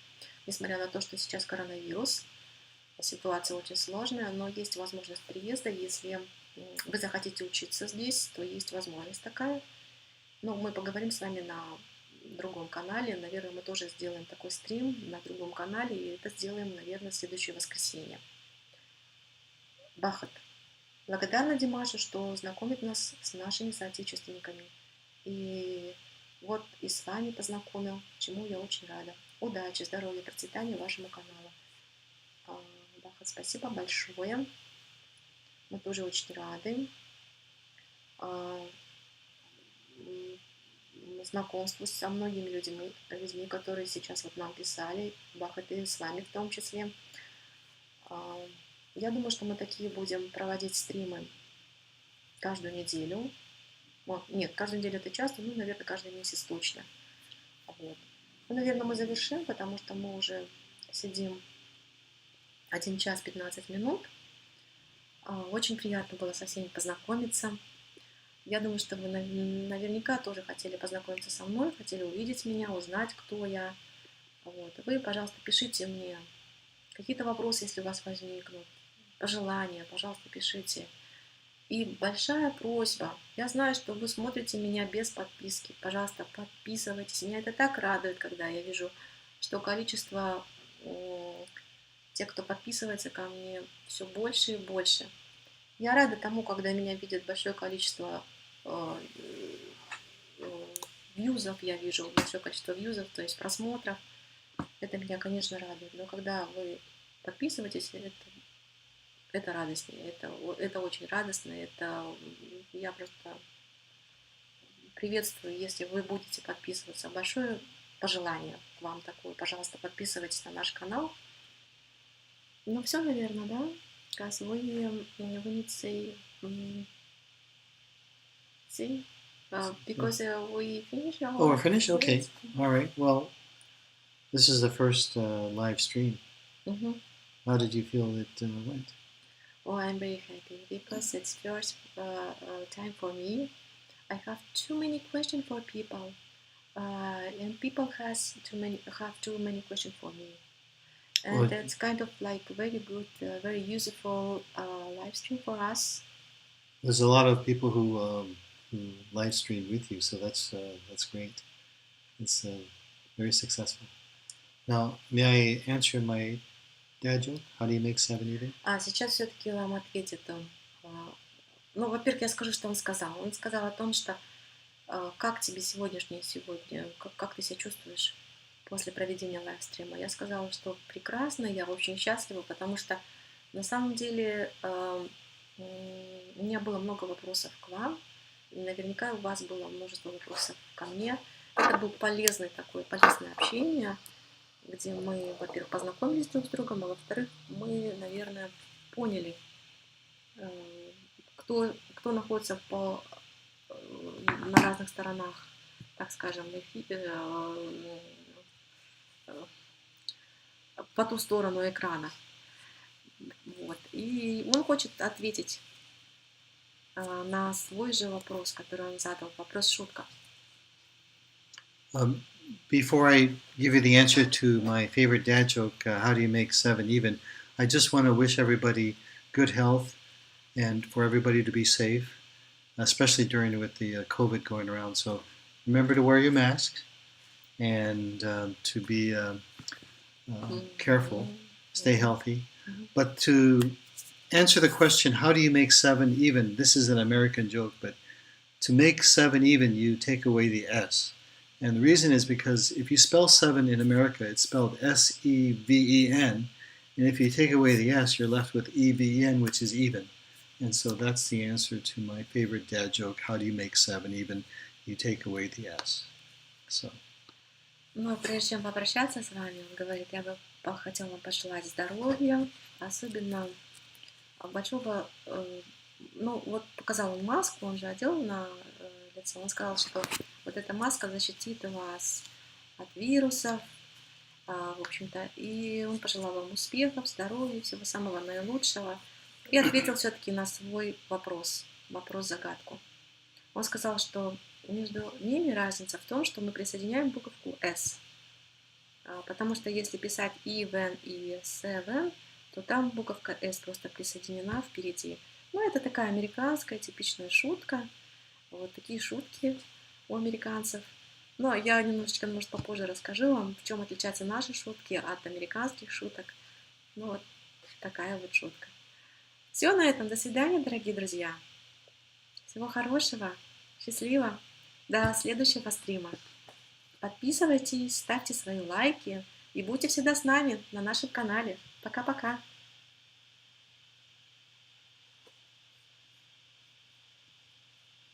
несмотря на то, что сейчас коронавирус. Ситуация очень сложная, но есть возможность приезда. Если вы захотите учиться здесь, то есть возможность такая. Но мы поговорим с вами на другом канале. Наверное, мы тоже сделаем такой стрим на другом канале. И это сделаем, наверное, в следующее воскресенье. Бахат. Благодарна Димашу, что знакомит нас с нашими соотечественниками. И вот и с вами познакомил, чему я очень рада. Удачи, здоровья, процветания вашему каналу. Бахат, спасибо большое. Мы тоже очень рады знакомству со многими людьми, которые сейчас вот нам писали, Бахат и с вами в том числе. Я думаю, что мы такие будем проводить стримы каждую неделю. Нет, каждую неделю это часто, наверное, каждый месяц точно. Вот. Ну, наверное, мы завершим, потому что мы уже сидим 1 час 15 минут. Очень приятно было со всеми познакомиться. Я думаю, что вы наверняка тоже хотели познакомиться со мной, хотели увидеть меня, узнать, кто я. Вот. Вы, пожалуйста, пишите мне какие-то вопросы, если у вас возникнут, пожелания, пожалуйста, пишите. И большая просьба. Я знаю, что вы смотрите меня без подписки. Пожалуйста, подписывайтесь. Меня это так радует, когда я вижу, что количество тех, кто подписывается ко мне, все больше и больше. Я рада тому, когда меня видит большое количество э, вьюзов, я вижу большое количество вьюзов, то есть просмотров. Это меня, конечно, радует. Но когда вы подписываетесь, это радостнее, это очень радостно, это я просто приветствую, если вы будете подписываться. Большое пожелание к вам такое, пожалуйста, подписывайтесь на наш канал. Ну, все, наверное, да? Because we need to say because we finish our... Oh, we're finished? Okay. Yes. All right. Well, this is the first live stream. Mhm. How did you feel it went? Oh, I'm very happy because it's first time for me. I have too many questions for people, and people have too many questions for me, and Well, that's kind of like very good, very useful live stream for us. there's a lot of people who live streamed with you, so that's great. It's very successful. Now, may I answer my dad joke? How do you make 7 even? Сейчас все-таки вам ответит он. Ну, во-первых, я скажу, что он сказал. Он сказал о том, что как тебе сегодня, как ты себя чувствуешь после проведения лайвстрима. Я сказала, что прекрасно, я очень счастлива, потому что на самом деле у меня было много вопросов к вам, и наверняка у вас было множество вопросов ко мне. Это было полезное общение, где мы, во-первых, познакомились друг с другом, а во-вторых, мы, наверное, поняли, кто находится на разных сторонах, так скажем, по ту сторону экрана. Вот. И он хочет ответить на свой же вопрос, который он задал, вопрос-шутка. Before I give you the answer to my favorite dad joke, how do you make 7 even, I just want to wish everybody good health and for everybody to be safe, especially during with the COVID going around. So remember to wear your mask and to be careful, stay healthy. But to answer the question, how do you make 7 even? This is an American joke, but to make 7 even, you take away the S. And the reason is because if you spell 7 in America, it's spelled S-E-V-E-N. And if you take away the S, you're left with E-V-E-N, which is even. And so that's the answer to my favorite dad joke. How do you make 7 even? You take away the S. So. Ну, прежде чем попрощаться с вами, он говорит, я бы хотела вам пожелать здоровья, особенно большого, ну, вот показал он маску, он же одел на лицо, он сказал, что вот эта маска защитит вас от вирусов, в общем-то, и он пожелал вам успехов, здоровья, всего самого наилучшего, и ответил все-таки на свой вопрос-загадку. Он сказал, что между ними разница в том, что мы присоединяем буковку S, потому что если писать even и seven, то там буковка S просто присоединена впереди. Ну, это такая американская типичная шутка. Вот такие шутки у американцев. Но я немножечко, может, попозже расскажу вам, в чем отличаются наши шутки от американских шуток. Ну, вот такая вот шутка. Все на этом. До свидания, дорогие друзья. Всего хорошего. Счастливо. До следующего стрима. Подписывайтесь, ставьте свои лайки и будьте всегда с нами на нашем канале. Пока-пока.